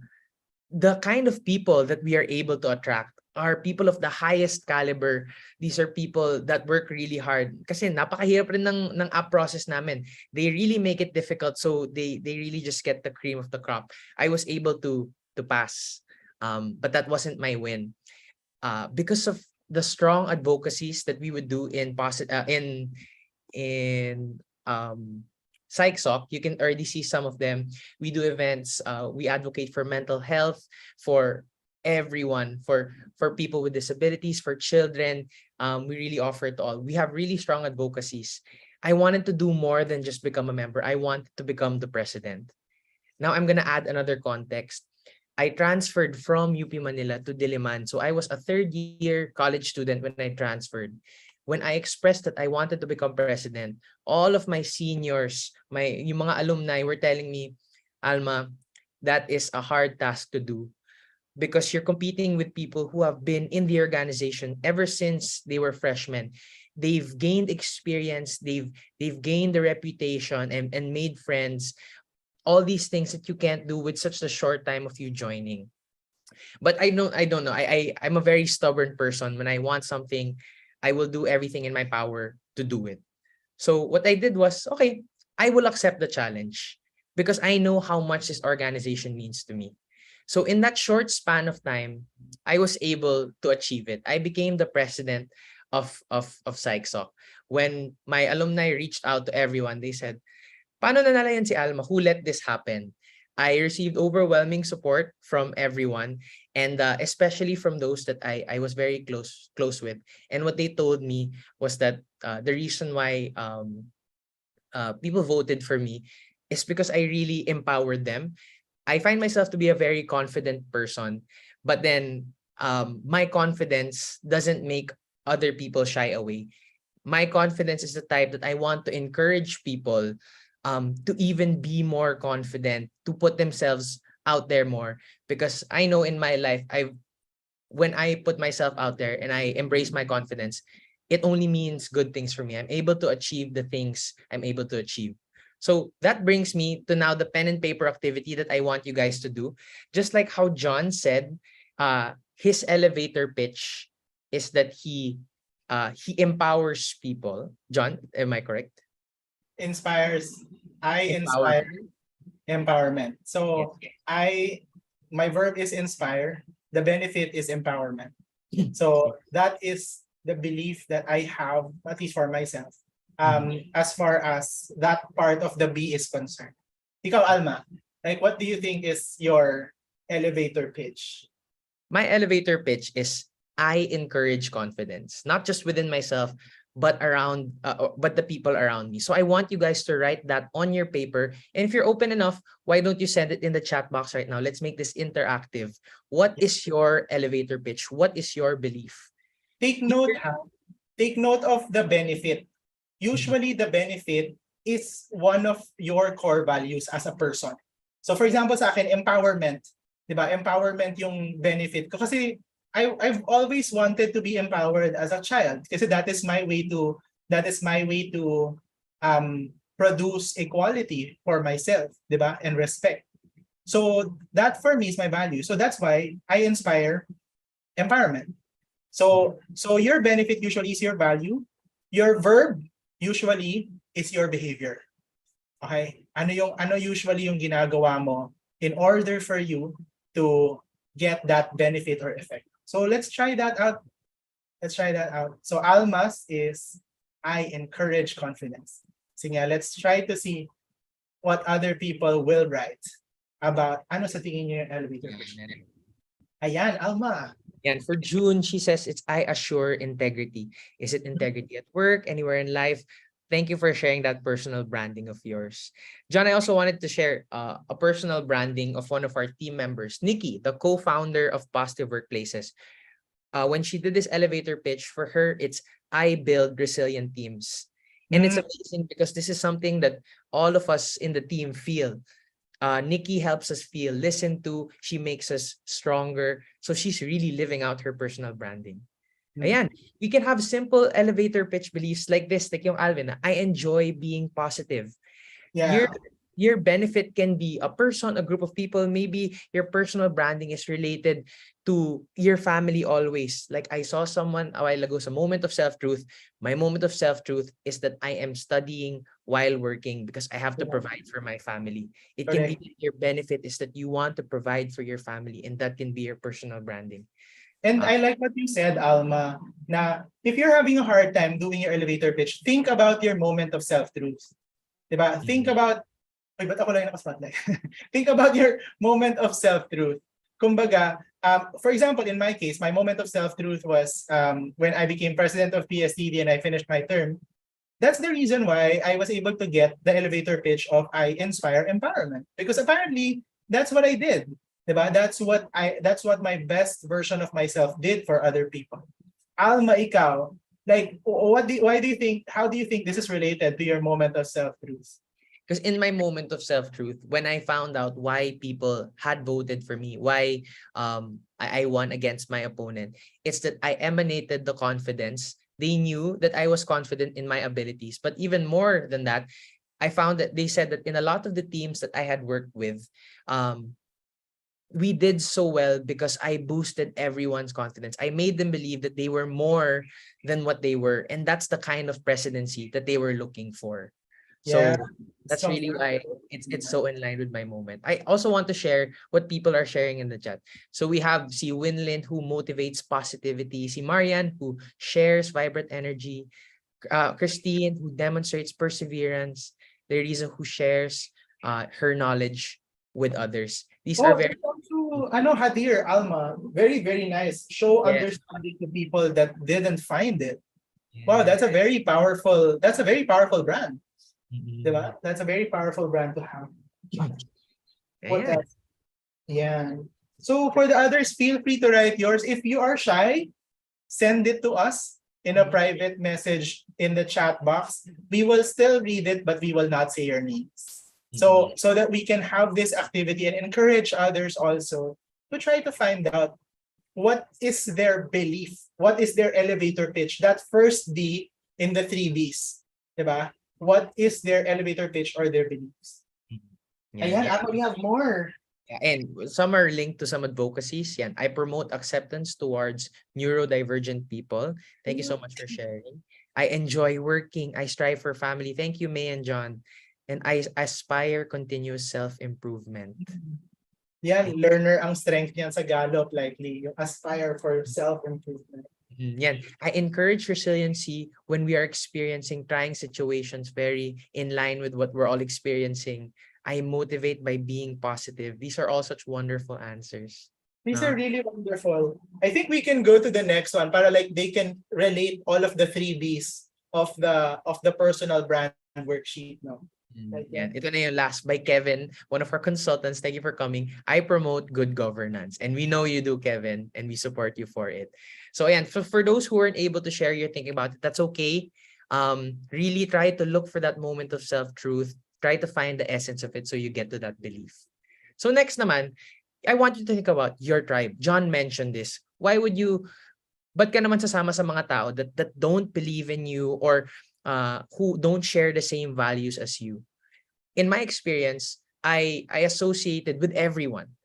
the kind of people that we are able to attract are people of the highest caliber. These are people that work really hard. Kasi napakahirap rin ng app process namin. They really make it difficult, so they really just get the cream of the crop. I was able to pass, but that wasn't my win. Because of the strong advocacies that we would do in PsychSoc, you can already see some of them. We do events. We advocate for mental health, for everyone, for people with disabilities, for children. We really offer it all. We have really strong advocacies. I wanted to do more than just become a member. I wanted to become the president. Now I'm gonna add another context. I transferred from UP Manila to Diliman. So I was a third year college student when I transferred. When I expressed that I wanted to become president, all of my seniors, yung mga alumni were telling me, Alma, that is a hard task to do because you're competing with people who have been in the organization ever since they were freshmen. They've gained experience, they've gained the reputation and made friends, all these things that you can't do with such a short time of you joining. But I don't know. I'm a very stubborn person. When I want something, I will do everything in my power to do it. So what I did was, okay, I will accept the challenge because I know how much this organization means to me. So in that short span of time, I was able to achieve it. I became the president of PsychSoc. When my alumni reached out to everyone, they said, paano nanalayan si Alma? Who let this happen? I received overwhelming support from everyone, and especially from those that I was very close with. And what they told me was that the reason why people voted for me is because I really empowered them. I find myself to be a very confident person, but then my confidence doesn't make other people shy away. My confidence is the type that I want to encourage people to even be more confident, to put themselves out there more. Because I know in my life, when I put myself out there and I embrace my confidence, it only means good things for me. I'm able to achieve the things I'm able to achieve. So that brings me to now the pen and paper activity that I want you guys to do. Just like how John said, his elevator pitch is that he empowers people. John, am I correct? Inspires. I Empower. inspire empowerment. Yes. So my verb is inspire. The benefit is empowerment. So that is the belief that I have, at least for myself, as far as that part of the B is concerned. Ikaw, Alma, like what do you think is your elevator pitch? My elevator pitch is I encourage confidence, not just within myself, but but the people around me. So I want you guys to write that on your paper. And if you're open enough, why don't you send it in the chat box right now? Let's make this interactive. What is your elevator pitch? What is your belief? Take note, ha? Take note of the benefit. Usually the benefit is one of your core values as a person. So for example sa akin, empowerment. 'Di ba? Empowerment yung benefit ko kasi I've always wanted to be empowered as a child kasi that is my way to produce equality for myself, 'di ba? And respect. So that for me is my value. So that's why I inspire empowerment. So your benefit usually is your value. Your verb usually is your behavior. Okay? Ano usually yung ginagawa mo in order for you to get that benefit or effect. So let's try that out. Let's try that out. So Almas is I encourage confidence. Sige, let's try to see what other people will write about ano sa tingin niyo yung elevator pitch. Ayan, Alma. And for June, she says it's I assure integrity. Is it integrity at work, anywhere in life? Thank you for sharing that personal branding of yours. John, I also wanted to share a personal branding of one of our team members, Nikki, the co-founder of Positive Workplaces. When she did this elevator pitch, for her, it's I build resilient teams. And it's amazing because this is something that all of us in the team feel. Nikki helps us feel listened to. She makes us stronger. So she's really living out her personal branding. Ayan, we can have simple elevator pitch beliefs like this, like yung Alvin, na, I enjoy being positive. Yeah. Your benefit can be a person, a group of people. Maybe your personal branding is related to your family always. Like I saw someone a while ago, sa moment of self-truth. My moment of self-truth is that I am studying while working because I have to provide for my family. It can be your benefit is that you want to provide for your family, and that can be your personal branding. And I like what you said, Alma, na if you're having a hard time doing your elevator pitch, think about your moment of self-truth. Diba? Think about, ay, ba't ako lang naka-spotlight? Think about your moment of self-truth. Kumbaga, for example, in my case, my moment of self-truth was when I became president of PSTD and I finished my term. That's the reason why I was able to get the elevator pitch of I inspire empowerment. Because apparently, that's what I did. Diba? That's what my best version of myself did for other people. Alma, ikaw, like how do you think this is related to your moment of self-truth? Because in my moment of self-truth, when I found out why people had voted for me, why I won against my opponent, it's that I emanated the confidence. They knew that I was confident in my abilities. But even more than that, I found that they said that in a lot of the teams that I had worked with, we did so well because I boosted everyone's confidence. I made them believe that they were more than what they were. And that's the kind of presidency that they were looking for. So that's really why it's so in line with my moment. I also want to share what people are sharing in the chat. So we have si Winlin who motivates positivity, si Marian who shares vibrant energy, Christine who demonstrates perseverance, Teresa who shares her knowledge with others. These are very also, Hadir, Alma, very, very nice. Show understanding to people that didn't find it. Wow, that's a very powerful brand. Diba? That's a very powerful brand to have. What else? Yeah. So for the others, feel free to write yours. If you are shy, send it to us in a private message in the chat box. We will still read it, but we will not say your names. So that we can have this activity and encourage others also to try to find out what is their belief, what is their elevator pitch, that first B in the 3 Bs. Diba? What is their elevator pitch or their beliefs? Ayan, we have more. And some are linked to some advocacies. Yan. I promote acceptance towards neurodivergent people. Thank you so much for sharing. I enjoy working. I strive for family. Thank you, May and John. And I aspire continuous self-improvement. Yan, learner ang strength niyan sa Gallup likely. Yung aspire for self-improvement. Yan. I encourage resiliency when we are experiencing trying situations very in line with what we're all experiencing. I motivate by being positive. These are all such wonderful answers. These are really wonderful. I think we can go to the next one para like they can relate all of the 3 Bs of the personal brand worksheet. No? Yeah, ito na yung last by Kevin, one of our consultants. Thank you for coming. I promote good governance. And we know you do, Kevin, and we support you for it. So ayan, for those who weren't able to share your thinking about it, that's okay. Really try to look for that moment of self-truth. Try to find the essence of it so you get to that belief. So next naman, I want you to think about your tribe. John mentioned this. Ba't ka naman sasama sa mga tao that don't believe in you or who don't share the same values as you? In my experience, I associated with everyone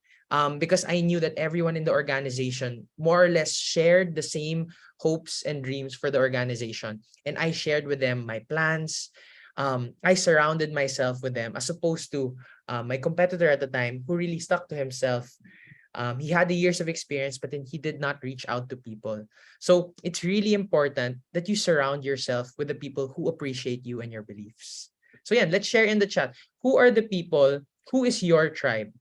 because I knew that everyone in the organization more or less shared the same hopes and dreams for the organization. And I shared with them my plans. I surrounded myself with them as opposed to my competitor at the time who really stuck to himself. He had the years of experience, but then he did not reach out to people. So it's really important that you surround yourself with the people who appreciate you and your beliefs. So yeah, let's share in the chat. Who are the people, who is your tribe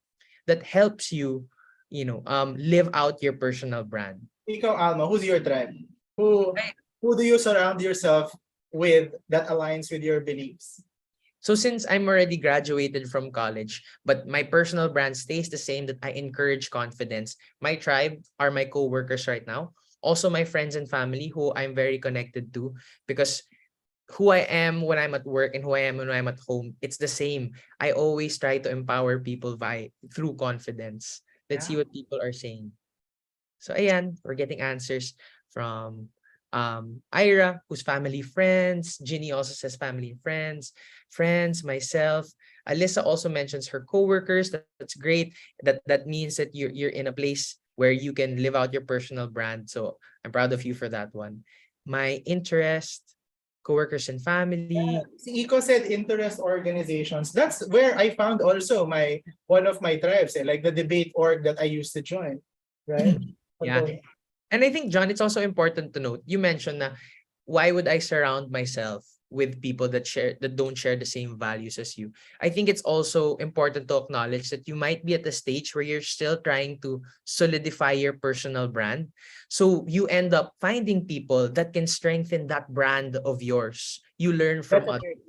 that helps you, live out your personal brand? Ikaw, Alma, who's your tribe? Who who do you surround yourself with that aligns with your beliefs? So since I'm already graduated from college, but my personal brand stays the same, that I encourage confidence, my tribe are my coworkers right now. Also my friends and family who I'm very connected to, because who I am when I'm at work and who I am when I'm at home, it's the same. I always try to empower people through confidence. Let's see Yeah. what people are saying. So ayan, we're getting answers from Ira, who's family friends. Ginny also says family and friends, myself. Alyssa also mentions her coworkers. That's great. That means that you're in a place where you can live out your personal brand. So I'm proud of you for that one. My interest, coworkers and family. Si Iko said interest organizations. That's where I found also my one of my tribes, like the debate org that I used to join, right? Yeah. And I think, John, it's also important to note, you mentioned na why would I surround myself with people that don't share the same values as you? I think it's also important to acknowledge that you might be at a stage where you're still trying to solidify your personal brand. So you end up finding people that can strengthen that brand of yours. You learn That's from a others. very,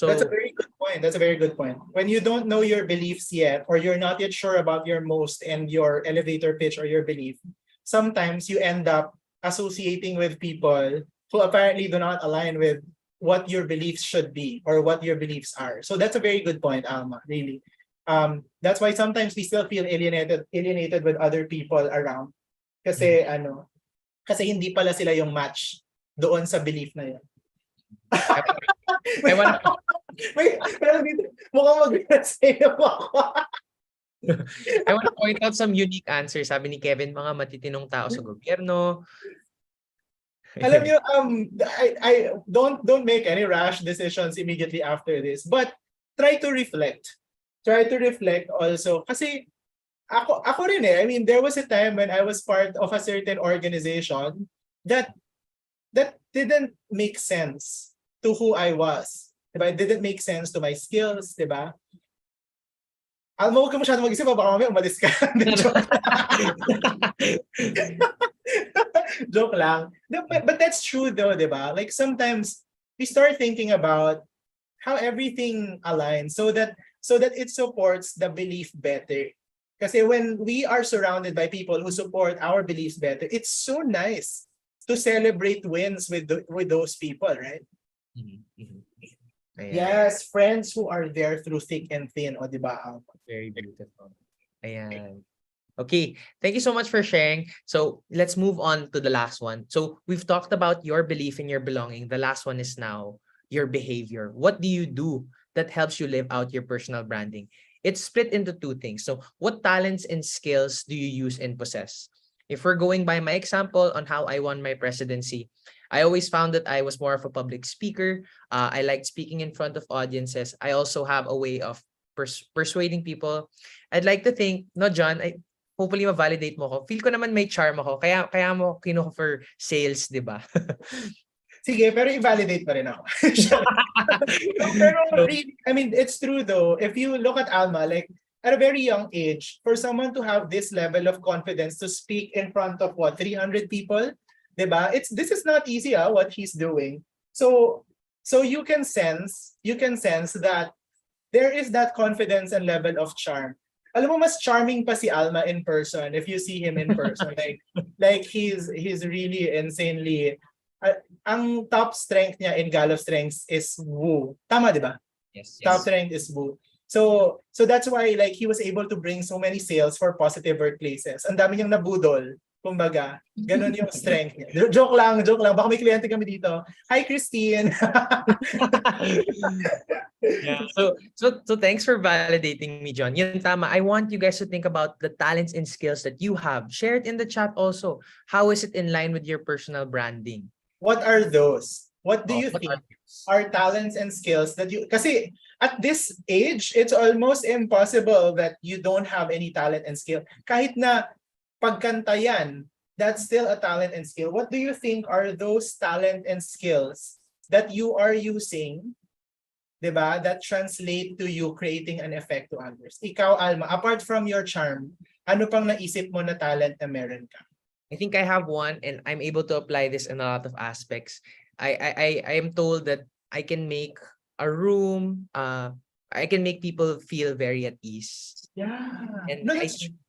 that's a So very good point. That's a very good point. When you don't know your beliefs yet, or you're not yet sure about your most and your elevator pitch or your belief, sometimes you end up associating with people who apparently do not align with what your beliefs should be or what your beliefs are. So that's a very good point, Alma, really. That's why sometimes we still feel alienated with other people around. mm, Kasi hindi pala sila yung match doon sa belief na yun. I, I want Pero dito, mukhang mag-sa'yo ako. I want to point out some unique answers. Sabi ni Kevin, mga matitinong tao sa gobyerno. Alam niyo, I don't make any rash decisions immediately after this, but try to reflect. Try to reflect also. Kasi ako rin eh. I mean, there was a time when I was part of a certain organization that didn't make sense to who I was. Diba? It didn't make sense to my skills, diba? Alam mo, huwag ka masyadong mag-isip, baka mamaya umalis ka. Joke. Joke lang. No, but that's true though, di ba? Like sometimes we start thinking about how everything aligns so that it supports the belief better. Kasi when we are surrounded by people who support our beliefs better, it's so nice to celebrate wins with those people, right? Mhm, mhm. Ayan, Yes, friends who are there through thick and thin, o di ba? very beautiful. Ayan. Okay, thank you so much for sharing. So let's move on to the last one. So we've talked about your belief in your belonging. The last one is now your behavior. What do you do that helps you live out your personal branding? It's split into two things. So what talents and skills do you use and possess? If we're going by my example on how I won my presidency, I always found that I was more of a public speaker. I liked speaking in front of audiences. I also have a way of persuading people. I'd like to think, no, John, hopefully ma-validate mo ko. Feel ko naman may charm ako. Kaya mo kinuha for sales, di ba? Sige, pero i-validate pa rin ako. No, pero So, really, I mean, it's true though. If you look at Alma, like at a very young age, for someone to have this level of confidence to speak in front of what, 300 people, 'di ba? This is not easy, what he's doing. So you can sense that there is that confidence and level of charm. Alam mo, mas charming pa si Alma in person if you see him in person. Like he's really insanely ang top strength niya in Gallup strengths is Woo. Tama, di ba? yes, Top yes. strength is Woo. So that's why like he was able to bring so many sales for positive workplaces. Ang dami niyang nabudol. Kumbaga, ganun yung strength niya. Joke lang, joke lang. Baka may kliyente kami dito. Hi, Christine. Yeah. So thanks for validating me, John. Yun tama. I want you guys to think about the talents and skills that you have. Share it in the chat also. How is it in line with your personal branding? What are those? What do Oh, you what are think those? are talents and skills that you, kasi at this age, it's almost impossible that you don't have any talent and skill. Kahit na pagkanta yan, that's still a talent and skill. What do you think are those talent and skills that you are using 'Di ba? That translate to you creating an effect to others. Ikaw, Alma, apart from your charm, ano pang naisip mo na talent na meron ka? I think I have one, and I'm able to apply this in a lot of aspects. I am told that I can make a room, I can make people feel very at ease. Yeah. And No, I that's think, true.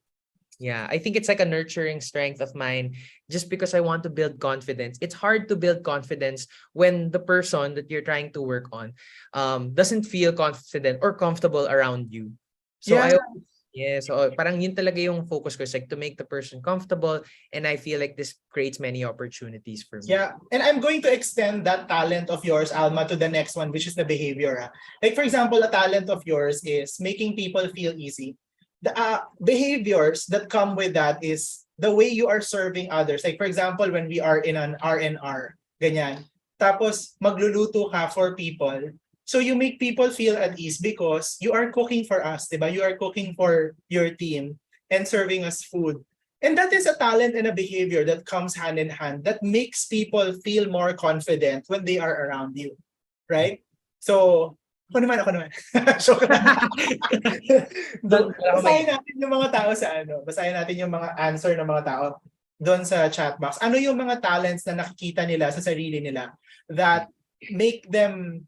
yeah, I think it's like a nurturing strength of mine just because I want to build confidence. It's hard to build confidence when the person that you're trying to work on doesn't feel confident or comfortable around you. So Yeah. I Yeah, so parang yun talaga yung focus ko, is like to make the person comfortable, and I feel like this creates many opportunities for me. Yeah. And I'm going to extend that talent of yours, Alma, to the next one, which is the behavior. Like, for example, a talent of yours is making people feel easy. The behaviors that come with that is the way you are serving others. Like, for example, when we are in an R&R, ganyan. Tapos, magluluto ka for people. So you make people feel at ease because you are cooking for us, diba? You are cooking for your team and serving us food. And that is a talent and a behavior that comes hand in hand that makes people feel more confident when they are around you. Right? So, ako naman. Joke lang. Doon para ako Basahin natin yung mga tao sa ano. Basahin natin yung mga answer ng mga tao doon sa chat box. Ano yung mga talents na nakikita nila sa sarili nila that make them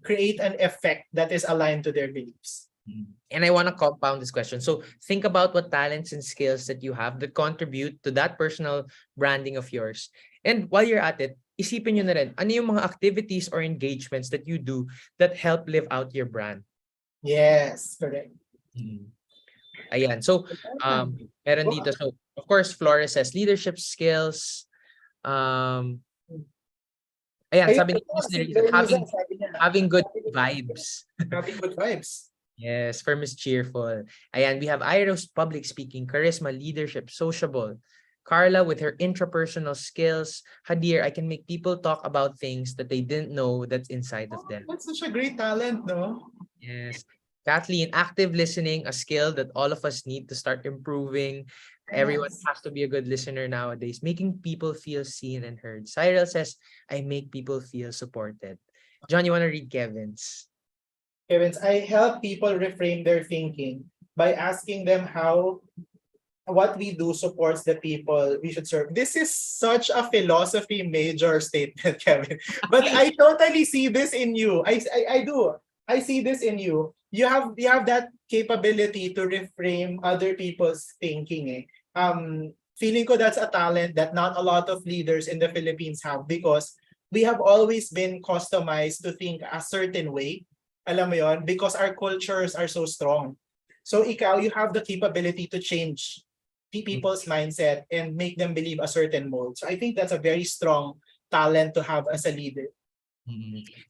create an effect that is aligned to their beliefs? And I want to compound this question. So think about what talents and skills that you have that contribute to that personal branding of yours. And while you're at it, isipin nyo na rin, ano yung mga activities or engagements that you do that help live out your brand? Yes, correct. Ayan. So, meron Wow. dito. So, of course, Flores says leadership skills. Ayan, Ayun, sabi ni Miss si Nerissa, Berniza, sabi niya, having good vibes. having good vibes. Yes, for Miss Cheerful. Ayan, we have Iros, public speaking, charisma, leadership, sociable. Carla with her intrapersonal skills. Hadir, I can make people talk about things that they didn't know that's inside of Oh, them. that's such a great talent, no? Yes. Kathleen, active listening, a skill that all of us need to start improving. Everyone Yes. has to be a good listener nowadays, making people feel seen and heard. Cyril says, I make people feel supported. John, you want to read Kevin's? Evans, I help people reframe their thinking by asking them how what we do supports the people we should serve. This is such a philosophy major statement, Kevin. But I totally see this in you. I do. I see this in you. You have that capability to reframe other people's thinking. Feeling ko that's a talent that not a lot of leaders in the Philippines have because we have always been customized to think a certain way. Alam mo yon, because our cultures are so strong. So ikaw, you have the capability to change people's mindset and make them believe a certain mold. So I think that's a very strong talent to have as a leader.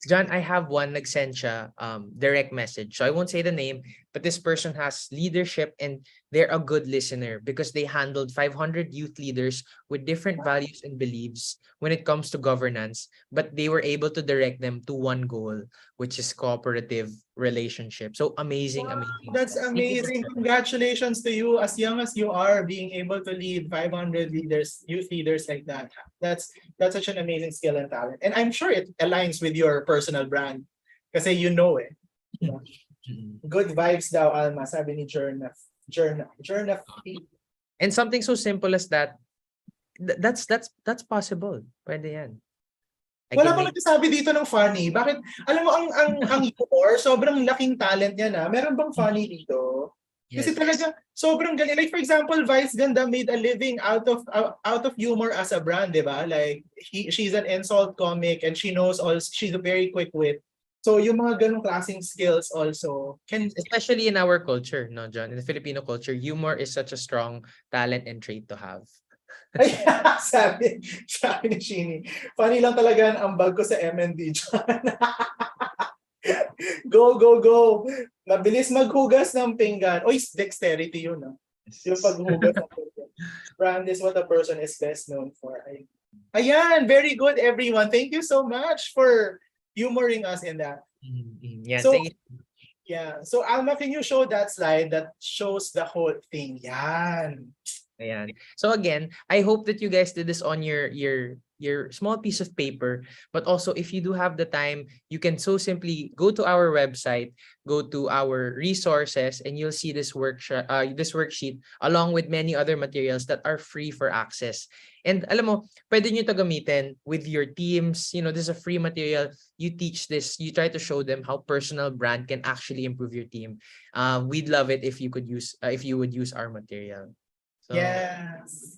John, I have one nagsend siya, direct message. So I won't say the name, but this person has leadership and they're a good listener because they handled 500 youth leaders with different values and beliefs when it comes to governance, but they were able to direct them to one goal, which is cooperative relationship. So amazing, amazing That's stuff. Thank you for amazing. sharing. Congratulations to you as young as you are being able to lead 500 leaders, youth leaders like that. That's such an amazing skill and talent. And I'm sure it aligns with your personal brand kasi you know it. Good vibes daw, Alma, sabi ni Jernaf. Jernaf. And something so simple as that, that's possible. Pwede yan. I Wala can bang make nagsasabi dito ng funny? Bakit? Alam mo, ang humor, sobrang laking talent niya na. Meron bang funny dito? Kasi yes. talaga, sobrang galing. Like for example, Vice Ganda made a living out of humor as a brand, di ba? Like, she's an insult comic and she knows all, she's a very quick wit. So yung mga ganong klaseng skills also can... Especially in our culture, no, John? In the Filipino culture, humor is such a strong talent and trait to have. Ay, sabi ni Shini, funny lang talaga ang bag ko sa MND dyan. Go, go, go. Mabilis maghugas ng pinggan. Oy, dexterity yun. No? Yung paghugas ng pinggan. Brand is what a person is best known for. Ayan, very good everyone. Thank you so much for humoring us in that. Yeah, So, thank you. yeah. So, Alma, can you show that slide that shows the whole thing? Yan. Ayan. So again, I hope that you guys did this on your small piece of paper, but also if you do have the time, you can so simply go to our website, go to our resources, and you'll see this worksheet along with many other materials that are free for access. And alam mo, pwede nyo to gamitin with your teams. You know, this is a free material. You teach this, you try to show them how personal brand can actually improve your team. We'd love it if you could use if you would use our material. So Yes.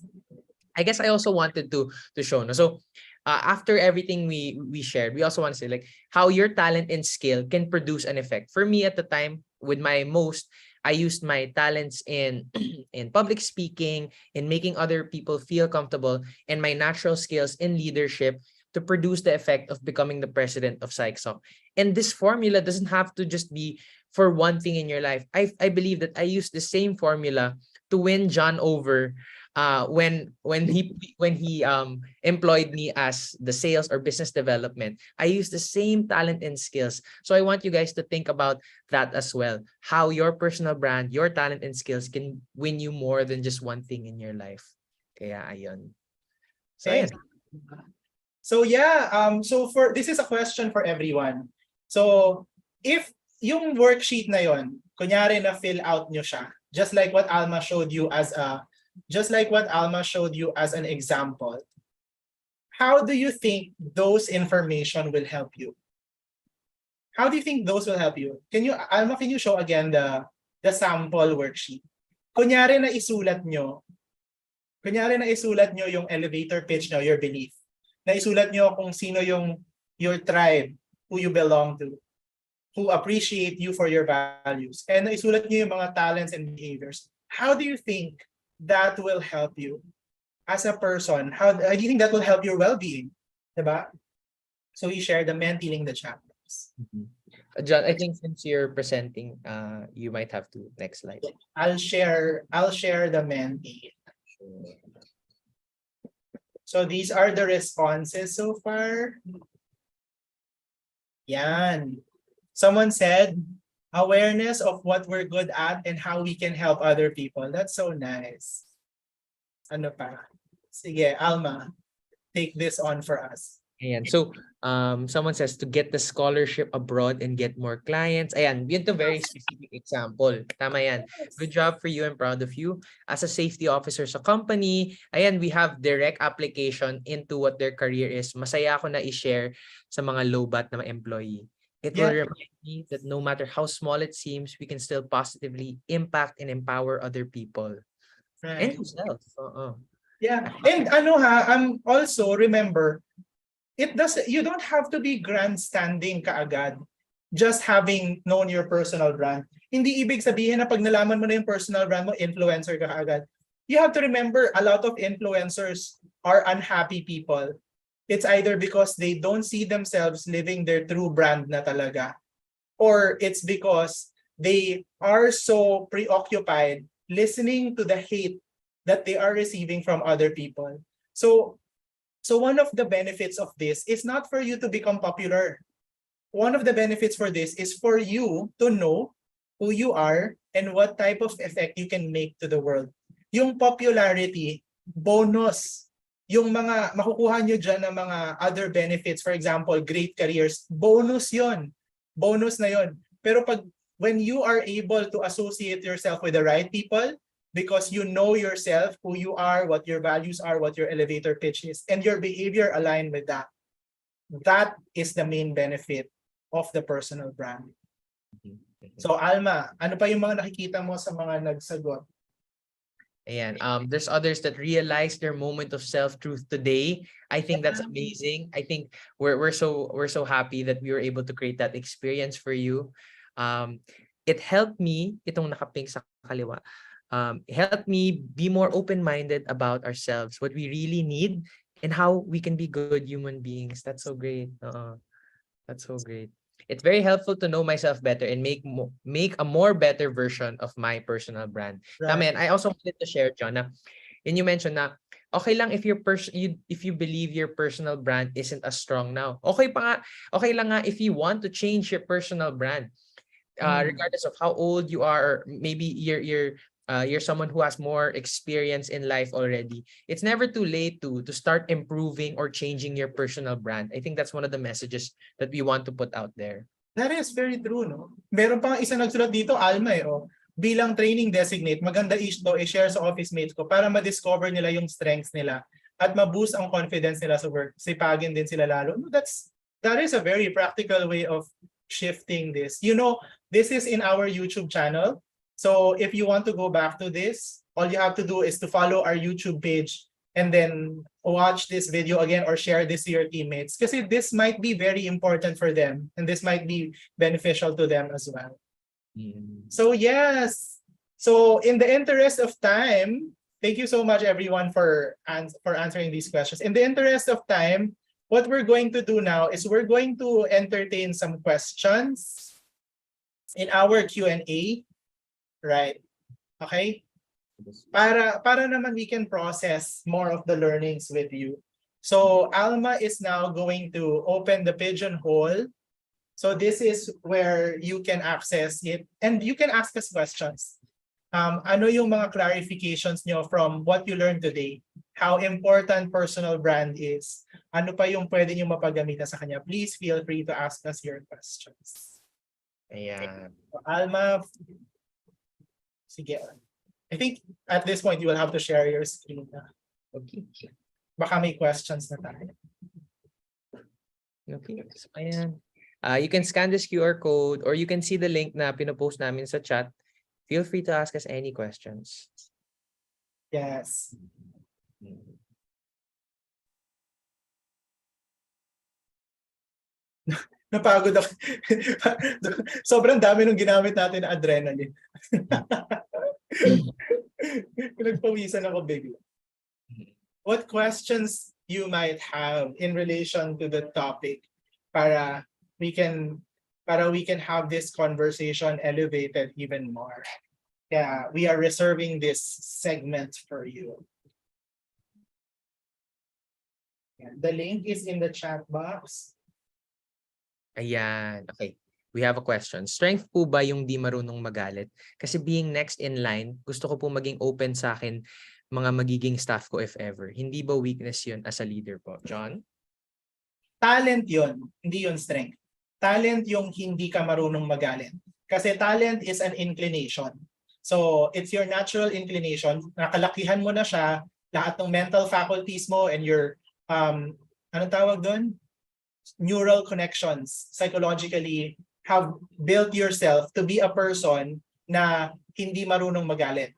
I guess I also wanted to show no. So after everything we shared, we also want to say like how your talent and skill can produce an effect. For me at the time, with my most, I used my talents in in public speaking, in making other people feel comfortable, and my natural skills in leadership to produce the effect of becoming the president of Psychsoc. And this formula doesn't have to just be for one thing in your life. I believe that I use the same formula to win John over when he employed me as the sales or business development. I use the same talent and skills. So I want you guys to think about that as well. How your personal brand, your talent and skills can win you more than just one thing in your life. Kaya ayun. So Thanks. ayan. So yeah, so for this is a question for everyone. So if yung worksheet na yon, kunyari na fill out nyo siya, just like what Alma showed you as an example, how do you think those information will help you? How do you think those will help you? Alma, can you show again the sample worksheet? Kunyari na isulat nyo, yung elevator pitch nyo, your belief. Naisulat nyo kung sino yung your tribe, who you belong to, who appreciate you for your values, and naisulat nyo yung mga talents and behaviors. How do you think that will help you as a person? How do you think that will help your well-being? Diba? So we share the mentee the chat box. John, I think since you're presenting, you might have to next slide. I'll share the mentee. So these are the responses so far. Yan. Someone said, awareness of what we're good at and how we can help other people. That's so nice. Ano pa? Sige, Alma, take this on for us. Ayan. So, someone says to get the scholarship abroad and get more clients. Ayan, yun to very specific example. Tama yan. Good job for you. I'm proud of you. As a safety officer sa company, ayan, we have direct application into what their career is. Masaya ako na i-share sa mga low-bat na employee. It will remind me that no matter how small it seems, we can still positively impact and empower other people. Right. And yourself. Yeah. And also remember, you don't have to be grandstanding kaagad just having known your personal brand. Hindi ibig sabihin na pag nalaman mo na yung personal brand mo, influencer ka kaagad. You have to remember, a lot of influencers are unhappy people. It's either because they don't see themselves living their true brand na talaga, or it's because they are so preoccupied listening to the hate that they are receiving from other people. So one of the benefits of this is not for you to become popular. One of the benefits for this is for you to know who you are and what type of effect you can make to the world. Yung popularity, bonus. Yung mga makukuha nyo dyan ng mga other benefits, for example, great careers, bonus yon. Bonus na yon. Pero when you are able to associate yourself with the right people, because you know yourself, who you are, what your values are, what your elevator pitch is, and your behavior align with that. That is the main benefit of the personal brand. So Alma, ano pa yung mga nakikita mo sa mga nagsagot? Ayan. There's others that realize their moment of self-truth today. I think that's amazing. I think we're so happy that we were able to create that experience for you. It helped me, itong nakapink sa kaliwa, helped me be more open-minded about ourselves, what we really need, and how we can be good human beings. That's so great. That's so great. It's very helpful to know myself better and make a more better version of my personal brand. Right. Tama yan. I also wanted to share, John, na, and you mentioned na okay lang if if you believe your personal brand isn't as strong now. Okay lang nga if you want to change your personal brand. Regardless of how old you are, or maybe you're you're someone who has more experience in life already, it's never too late to start improving or changing your personal brand. I think that's one of the messages that we want to put out there. That is very true, no? Meron pa isa nagsulat dito, Alma bilang training designate, maganda i-share sa office mates ko para ma-discover nila yung strengths nila at ma-boost ang confidence nila sa work. Sipagin din sila lalo. No, that is a very practical way of shifting this. You know, this is in our YouTube channel. So if you want to go back to this, all you have to do is to follow our YouTube page and then watch this video again or share this to your teammates. Kasi this might be very important for them and this might be beneficial to them as well. So yes. So in the interest of time, thank you so much everyone for answering these questions. In the interest of time, what we're going to do now is we're going to entertain some questions in our Q&A, right? Okay? Para naman we can process more of the learnings with you. So Alma is now going to open the Pigeonhole. So this is where you can access it and you can ask us questions. Ano yung mga clarifications nyo from what you learned today? How important personal brand is? Ano pa yung pwede nyo mapagamitan sa kanya? Please feel free to ask us your questions. Ayan. So, Alma, sige. I think at this point you will have to share your screen na. Okay. Baka may questions na tayo. Okay. So, ayan. You can scan this QR code or you can see the link na pinopost namin sa chat. Feel free to ask us any questions. Yes. Napagod ako. Sobrang dami nung ginamit natin na adrenaline. Nagpawisan ako bigla. What questions you might have in relation to the topic para we can have this conversation elevated even more. Yeah, we are reserving this segment for you. Yeah, the link is in the chat box. Ayan. Okay. We have a question. Strength po ba yung di marunong magalit? Kasi being next in line, gusto ko po maging open sa akin mga magiging staff ko if ever. Hindi ba weakness yun as a leader po? John? Talent yun, hindi yun strength. Talent yung hindi ka marunong magalit. Kasi talent is an inclination. So it's your natural inclination. Nakalakihan mo na siya, lahat ng mental faculties mo and your, anong tawag doon? Neural connections psychologically have built yourself to be a person na hindi marunong magalit.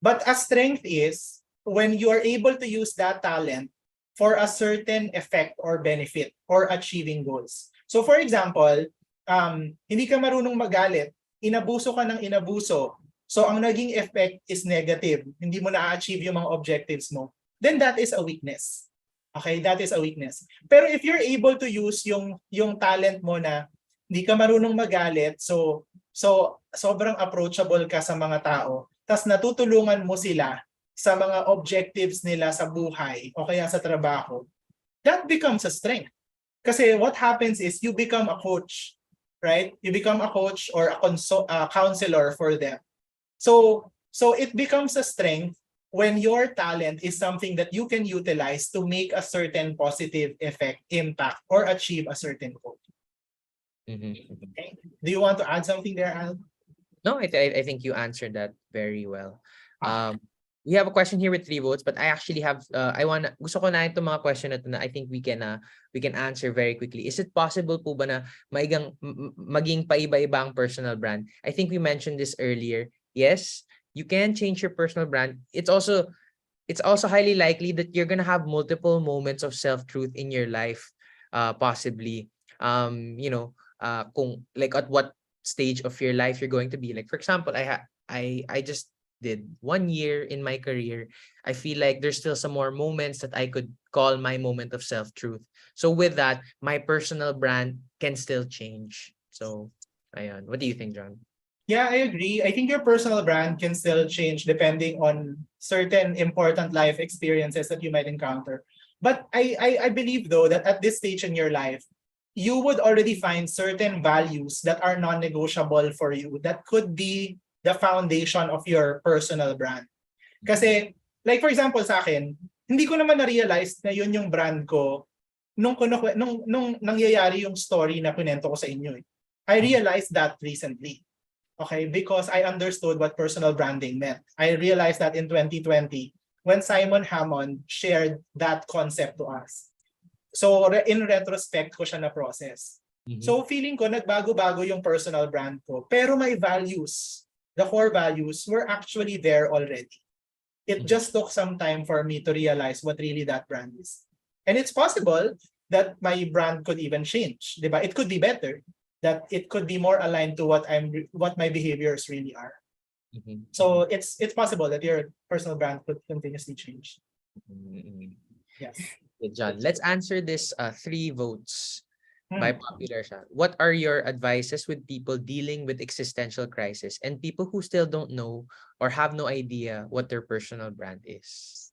But a strength is when you are able to use that talent for a certain effect or benefit or achieving goals. So for example, hindi ka marunong magalit, inabuso ka ng inabuso, so ang naging effect is negative, hindi mo na-achieve yung mga objectives mo, then that is a weakness. Okay, that is a weakness. Pero if you're able to use yung talent mo na hindi ka marunong magalit, so sobrang approachable ka sa mga tao, tas natutulungan mo sila sa mga objectives nila sa buhay o kaya sa trabaho, that becomes a strength. Kasi what happens is you become a coach, right? You become a coach or a counselor for them. So it becomes a strength when your talent is something that you can utilize to make a certain positive effect, impact, or achieve a certain goal. Okay. Do you want to add something there, Al? No, I think you answered that very well. We have a question here with 3 votes, but I actually have gusto ko na itong mga question na ito na I think we can answer very quickly. Is it possible po ba na maging paiba-iba ang personal brand? I think we mentioned this earlier. Yes, you can change your personal brand. It's also highly likely that you're gonna have multiple moments of self-truth in your life, possibly. Kung like at what stage of your life you're going to be. Like for example, I just did 1 year in my career. I feel like there's still some more moments that I could call my moment of self-truth. So with that, my personal brand can still change. So, ayan. What do you think, John? Yeah, I agree. I think your personal brand can still change depending on certain important life experiences that you might encounter. But I believe though that at this stage in your life, you would already find certain values that are non-negotiable for you that could be the foundation of your personal brand. Kasi, like for example sa akin, hindi ko naman na-realize na yun yung brand ko nung nangyayari yung story na kunento ko sa inyo. I realized that recently. Okay, because I understood what personal branding meant. I realized that in 2020, when Simon Hammond shared that concept to us. So in retrospect ko siya na process. So feeling ko nagbago-bago yung personal brand ko. Pero my values, the core values were actually there already. It just took some time for me to realize what really that brand is. And it's possible that my brand could even change, diba? It could be better, that it could be more aligned to what my behaviors really are. So it's possible that your personal brand could continuously change. Yes. Okay, John, let's answer this 3 votes by popular siya. What are your advices with people dealing with existential crisis and people who still don't know or have no idea what their personal brand is?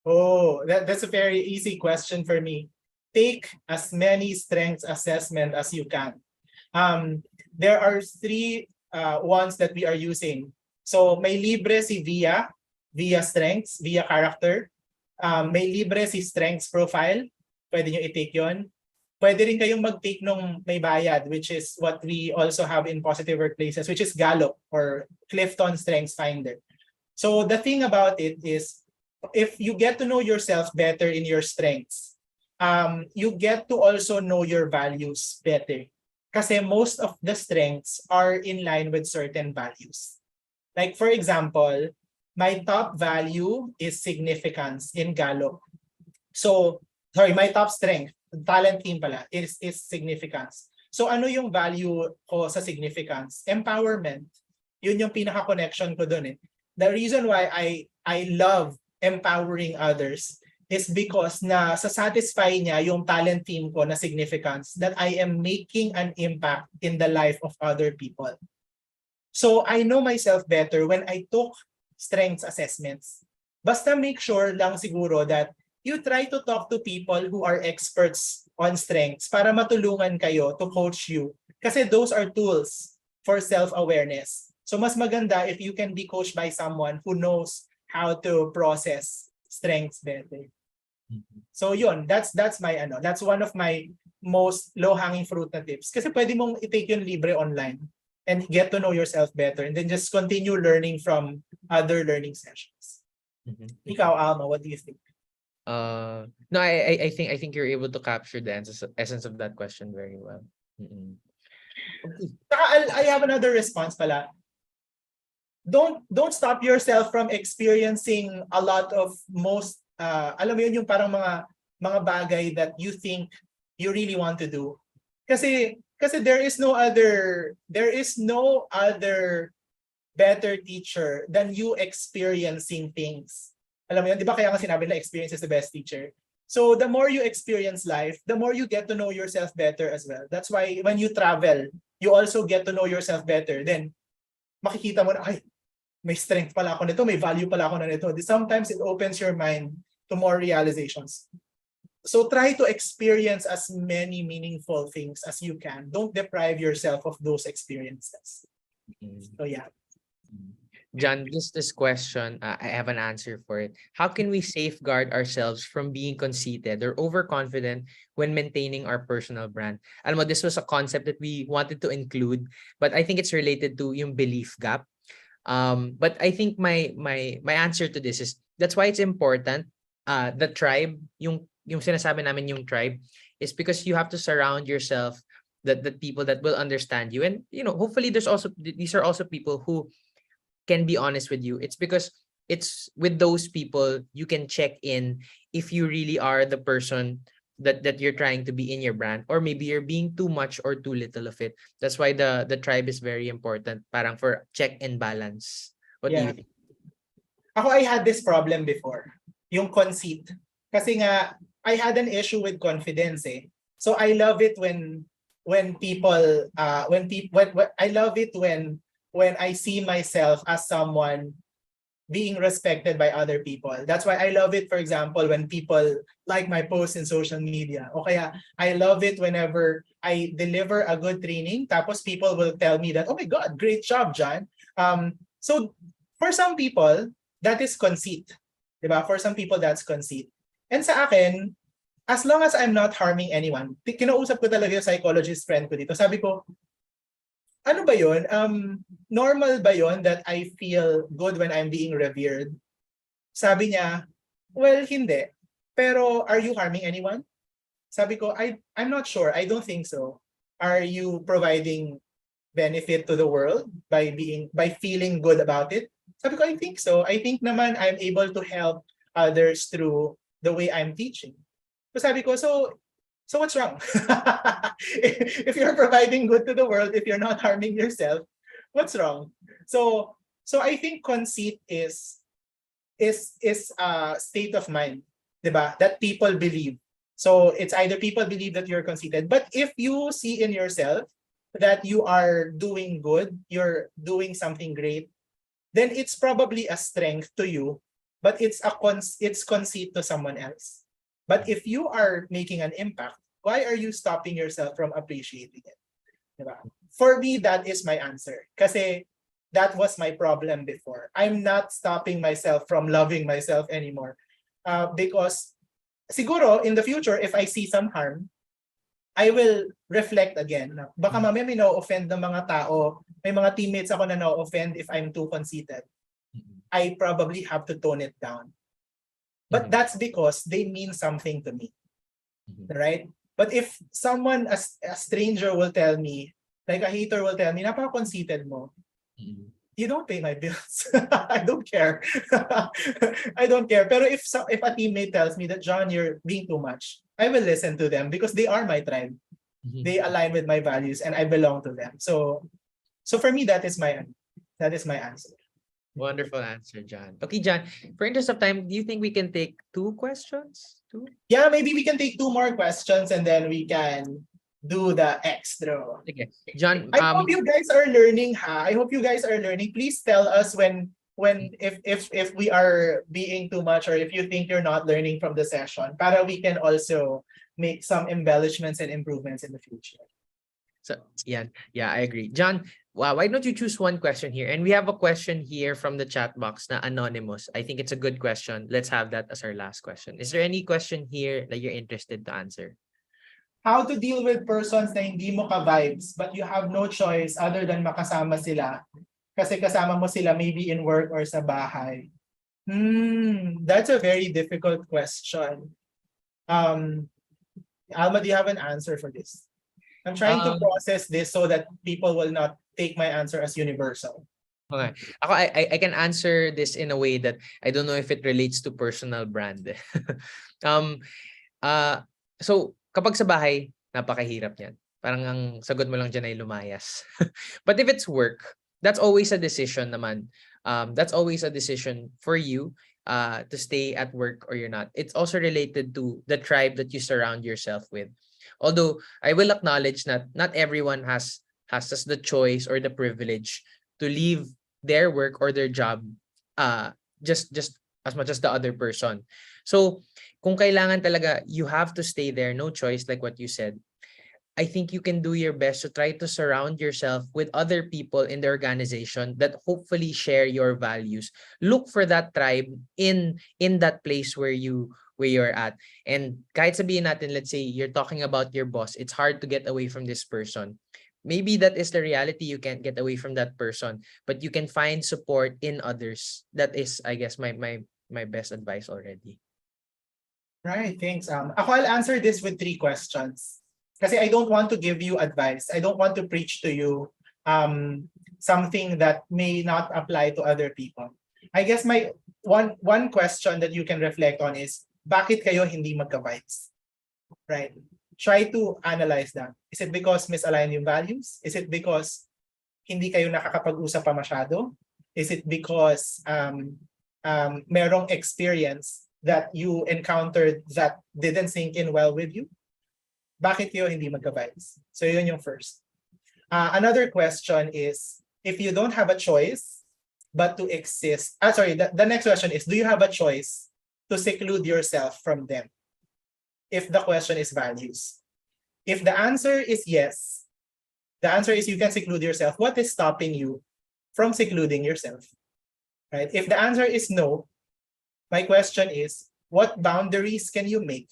Oh, that's a very easy question for me. Take as many strengths assessment as you can. There are 3 ones that we are using. So may libre si Via Strengths, Via Character. May libre si Strengths Profile. Pwede nyo i-take yun. Pwede rin kayong mag-take nung may bayad, which is what we also have in Positive Workplaces, which is Gallup or Clifton Strengths Finder. So the thing about it is, if you get to know yourself better in your strengths, you get to also know your values better. Kasi most of the strengths are in line with certain values. Like for example, my top value is significance in Gallup. So, my top strength, talent team pala, is significance. So ano yung value ko sa significance? Empowerment. Yun yung pinaka-connection ko dun eh. The reason why I love empowering others is because na satisfy niya yung talent team ko na significance that I am making an impact in the life of other people. So I know myself better when I took strengths assessments. Basta make sure lang siguro that you try to talk to people who are experts on strengths para matulungan kayo to coach you. Kasi those are tools for self-awareness. So mas maganda if you can be coached by someone who knows how to process strengths better. So yun, that's that's one of my most low-hanging fruit na tips. Kasi pwede mong i-take yun libre online and get to know yourself better and then just continue learning from other learning sessions. Ikaw, Alma, what do you think? No, I think you're able to capture the essence of that question very well. Okay. Saka I have another response pala. Don't stop yourself from experiencing a lot of alam mo yun yung parang mga bagay that you think you really want to do. Kasi there is no other better teacher than you experiencing things. Alam mo yun, di ba kaya nga sinabi na experience is the best teacher. So the more you experience life, the more you get to know yourself better as well. That's why when you travel, you also get to know yourself better. Then makikita mo na, ay, may strength pala ako nito, may value pala ako na nito. Sometimes it opens your mind to more realizations. So try to experience as many meaningful things as you can. Don't deprive yourself of those experiences. So yeah. John, this question, I have an answer for it. How can we safeguard ourselves from being conceited or overconfident when maintaining our personal brand? Alam mo, this was a concept that we wanted to include, but I think it's related to yung belief gap. But I think my answer to this is that's why it's important. The tribe, yung sinasabi namin yung tribe, is because you have to surround yourself the people that will understand you, and hopefully these are also people who can be honest with you. It's because it's with those people you can check in if you really are the person that you're trying to be in your brand, or maybe you're being too much or too little of it. That's why the tribe is very important, parang for check and balance. What do you think? Ako, I had this problem before, yung conceit. Kasi nga, I had an issue with confidence eh. So I love it when I love it when I see myself as someone being respected by other people. That's why I love it, for example, when people like my posts in social media. O kaya, I love it whenever I deliver a good training, tapos people will tell me that, oh my God, great job, John. So for some people, that is conceit. Diba? For some people, that's conceit. And sa akin, as long as I'm not harming anyone, kinausap ko talaga yung psychologist friend ko dito. Sabi ko, ano ba yun? Normal ba yun that I feel good when I'm being revered? Sabi niya, well, hindi. Pero are you harming anyone? Sabi ko, I'm not sure. I don't think so. Are you providing benefit to the world by feeling good about it? Sabi ko, I think so. I think naman I'm able to help others through the way I'm teaching. So sabi ko, so what's wrong? If you're providing good to the world, if you're not harming yourself, what's wrong? So I think conceit is a state of mind, diba? That people believe. So it's either people believe that you're conceited, but if you see in yourself that you are doing good, you're doing something great, then it's probably a strength to you, but it's conceit to someone else. But if you are making an impact, why are you stopping yourself from appreciating it? Diba? For me, that is my answer. Kasi that was my problem before. I'm not stopping myself from loving myself anymore. Because siguro in the future, if I see some harm, I will reflect again. Baka mamaya may na-offend ng mga tao, may mga teammates ako na na-offend if I'm too conceited. I probably have to tone it down. But that's because they mean something to me. Right? But if someone, a stranger will tell me, like a hater will tell me, napaka-conceited mo, you don't pay my bills. I don't care. I don't care. Pero if a teammate tells me that, John, you're being too much, I will listen to them because they are my tribe. They align with my values and I belong to them. So for me, that is my answer. Wonderful answer, John. Okay, John, for interest of time, do you think we can take 2 questions? 2? Yeah, maybe we can take 2 more questions and then we can do the extra. Okay. John, I hope you guys are learning, ha? I hope you guys are learning. Please tell us when if we are being too much or if you think you're not learning from the session, para we can also make some embellishments and improvements in the future. So yeah, I agree. John, why don't you choose one question here? And we have a question here from the chat box na anonymous. I think it's a good question. Let's have that as our last question. Is there any question here that you're interested to answer? How to deal with persons na hindi mo ka-vibes but you have no choice other than makasama sila kasi kasama mo sila maybe in work or sa bahay? That's a very difficult question. Alma, do you have an answer for this? I'm trying to process this so that people will not take my answer as universal. Okay. I can answer this in a way that I don't know if it relates to personal brand. So kapag sa bahay, napakahirap niyan. Parang ang sagot mo lang dyan ay lumayas. But if it's work, that's always a decision naman. That's always a decision for you to stay at work or you're not. It's also related to the tribe that you surround yourself with. Although I will acknowledge that not everyone has the choice or the privilege to leave their work or their job just as much as the other person. So kung kailangan talaga you have to stay there, no choice, like what you said, I think you can do your best to try to surround yourself with other people in the organization that hopefully share your values. Look for that tribe in that place where you're at. And kahit sabihin natin, let's say you're talking about your boss, it's hard to get away from this person. Maybe that is the reality, you can't get away from that person, but you can find support in others. That is, I guess, my best advice already. Right, thanks. I'll answer this with 3 questions. Kasi I don't want to give you advice. I don't want to preach to you something that may not apply to other people. I guess my one question that you can reflect on is, bakit kayo hindi magka-vibes? Right? Try to analyze that. Is it because misaligned yung values? Is it because hindi kayo nakakapag-usap pa masyado? Is it because merong experience that you encountered that didn't sink in well with you? Bakit kayo hindi magka-vibes? So yun yung first. Another question is, if you don't have a choice but to exist, the next question is, do you have a choice to seclude yourself from them? If the question is values. If the answer is yes, the answer is you can seclude yourself. What is stopping you from secluding yourself? Right? If the answer is no, my question is, what boundaries can you make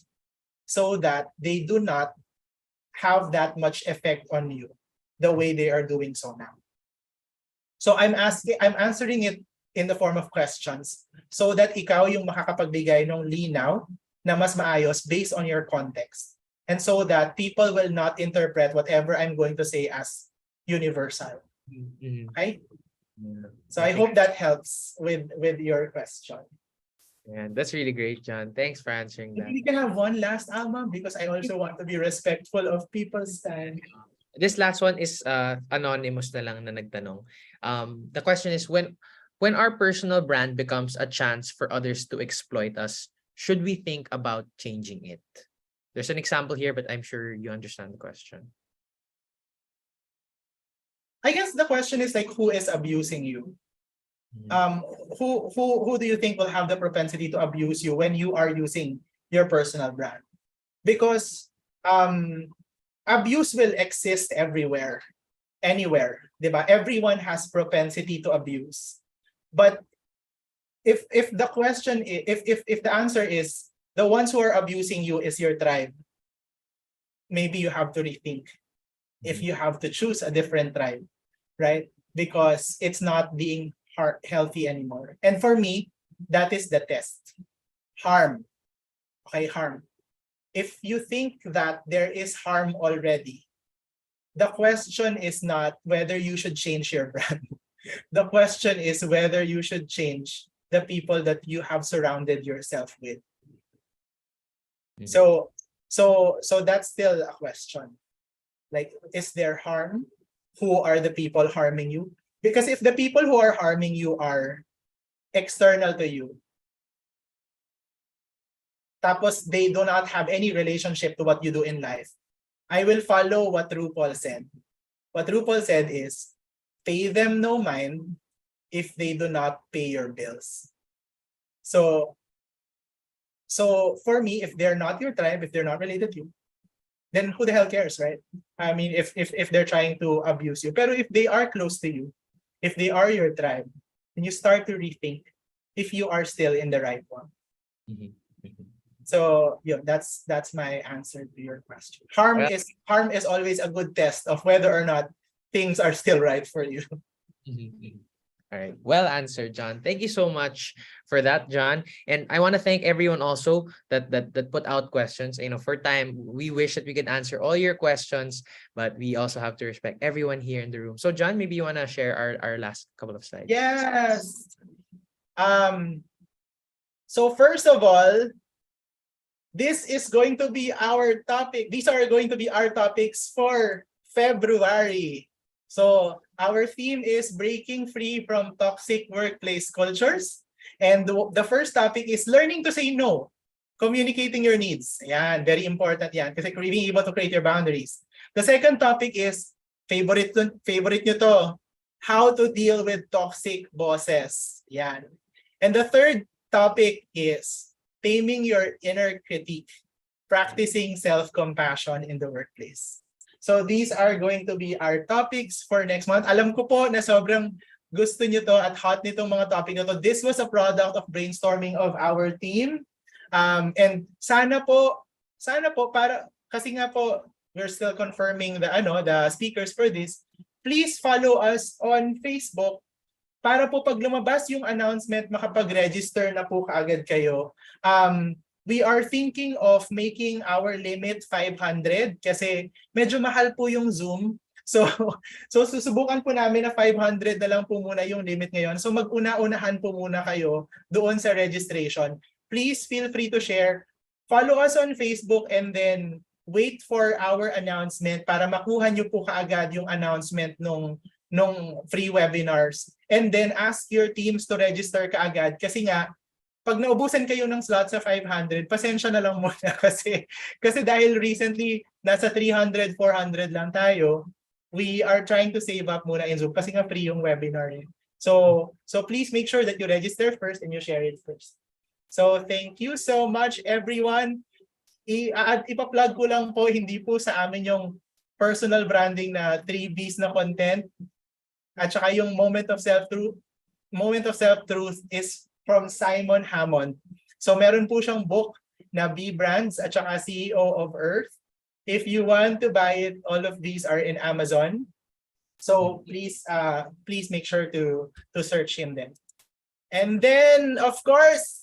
so that they do not have that much effect on you the way they are doing so now? So I'm answering it in the form of questions so that ikaw yung makakapagbigay ng linaw na mas maayos based on your context. And so that people will not interpret whatever I'm going to say as universal. Okay? So I hope that helps with your question. Yeah, that's really great, John. Thanks for answering that. Maybe we can have one last Alma because I also want to be respectful of people's time. This last one is anonymous na lang na nagtanong. The question is, when our personal brand becomes a chance for others to exploit us, should we think about changing it? There's an example here, but I'm sure you understand the question. I guess the question is like, who is abusing you? Who do you think will have the propensity to abuse you when you are using your personal brand? Because abuse will exist everywhere, anywhere, diba? Everyone has propensity to abuse. But if the question if the answer is the ones who are abusing you is your tribe, maybe you have to rethink if you have to choose a different tribe, right? Because it's not being healthy anymore. And for me, that is the test. Harm. Okay, harm. If you think that there is harm already, the question is not whether you should change your brand. The question is whether you should change the people that you have surrounded yourself with. So that's still a question. Like, is there harm? Who are the people harming you? Because if the people who are harming you are external to you, tapos they do not have any relationship to what you do in life, I will follow what RuPaul said. What RuPaul said is, pay them no mind if they do not pay your bills. So for me, if they're not your tribe, if they're not related to you, then who the hell cares, right? I mean, if they're trying to abuse you. Pero if they are close to you, if they are your tribe, then you start to rethink if you are still in the right one. So yeah, that's my answer to your question. Harm is always a good test of whether or not things are still right for you. All right. Well answered, John. Thank you so much for that, John. And I want to thank everyone also that put out questions. You know, for time, we wish that we could answer all your questions, but we also have to respect everyone here in the room. So, John, maybe you want to share our last couple of slides. Yes. So first of all, this is going to be our topic. These are going to be our topics for February. So our theme is breaking free from toxic workplace cultures. And the first topic is learning to say no, communicating your needs. Yan, very important yan kasi being able to create your boundaries. The second topic is favorite nyo to, how to deal with toxic bosses. Yan. And the third topic is taming your inner critique, practicing self-compassion in the workplace. So these are going to be our topics for next month. Alam ko po na sobrang gusto nyo to at hot nitong mga topic na to. This was a product of brainstorming of our team. And sana po para kasi nga po we're still confirming the speakers for this. Please follow us on Facebook para po pag lumabas yung announcement makapag-register na po kaagad kayo. We are thinking of making our limit 500 kasi medyo mahal po yung Zoom. So susubukan po namin na 500 na lang po muna yung limit ngayon. So mag-una-unahan po muna kayo doon sa registration. Please feel free to share. Follow us on Facebook and then wait for our announcement para makuha nyo po kaagad yung announcement nung free webinars. And then ask your teams to register kaagad kasi nga pag naubusan kayo ng slot sa 500, pasensya na lang muna kasi dahil recently nasa 300, 400 lang tayo, we are trying to save up muna in Zoom kasi nga free yung webinar. So please make sure that you register first and you share it first. So thank you so much everyone. Ipa-plug ko lang po, hindi po sa amin yung personal branding na 3Bs na content. At saka yung Moment of Self-Truth is from Simon Hammond. So meron po siyang book na B Brands at saka CEO of Earth. If you want to buy it, all of these are in Amazon. So please make sure to search him then. And then, of course,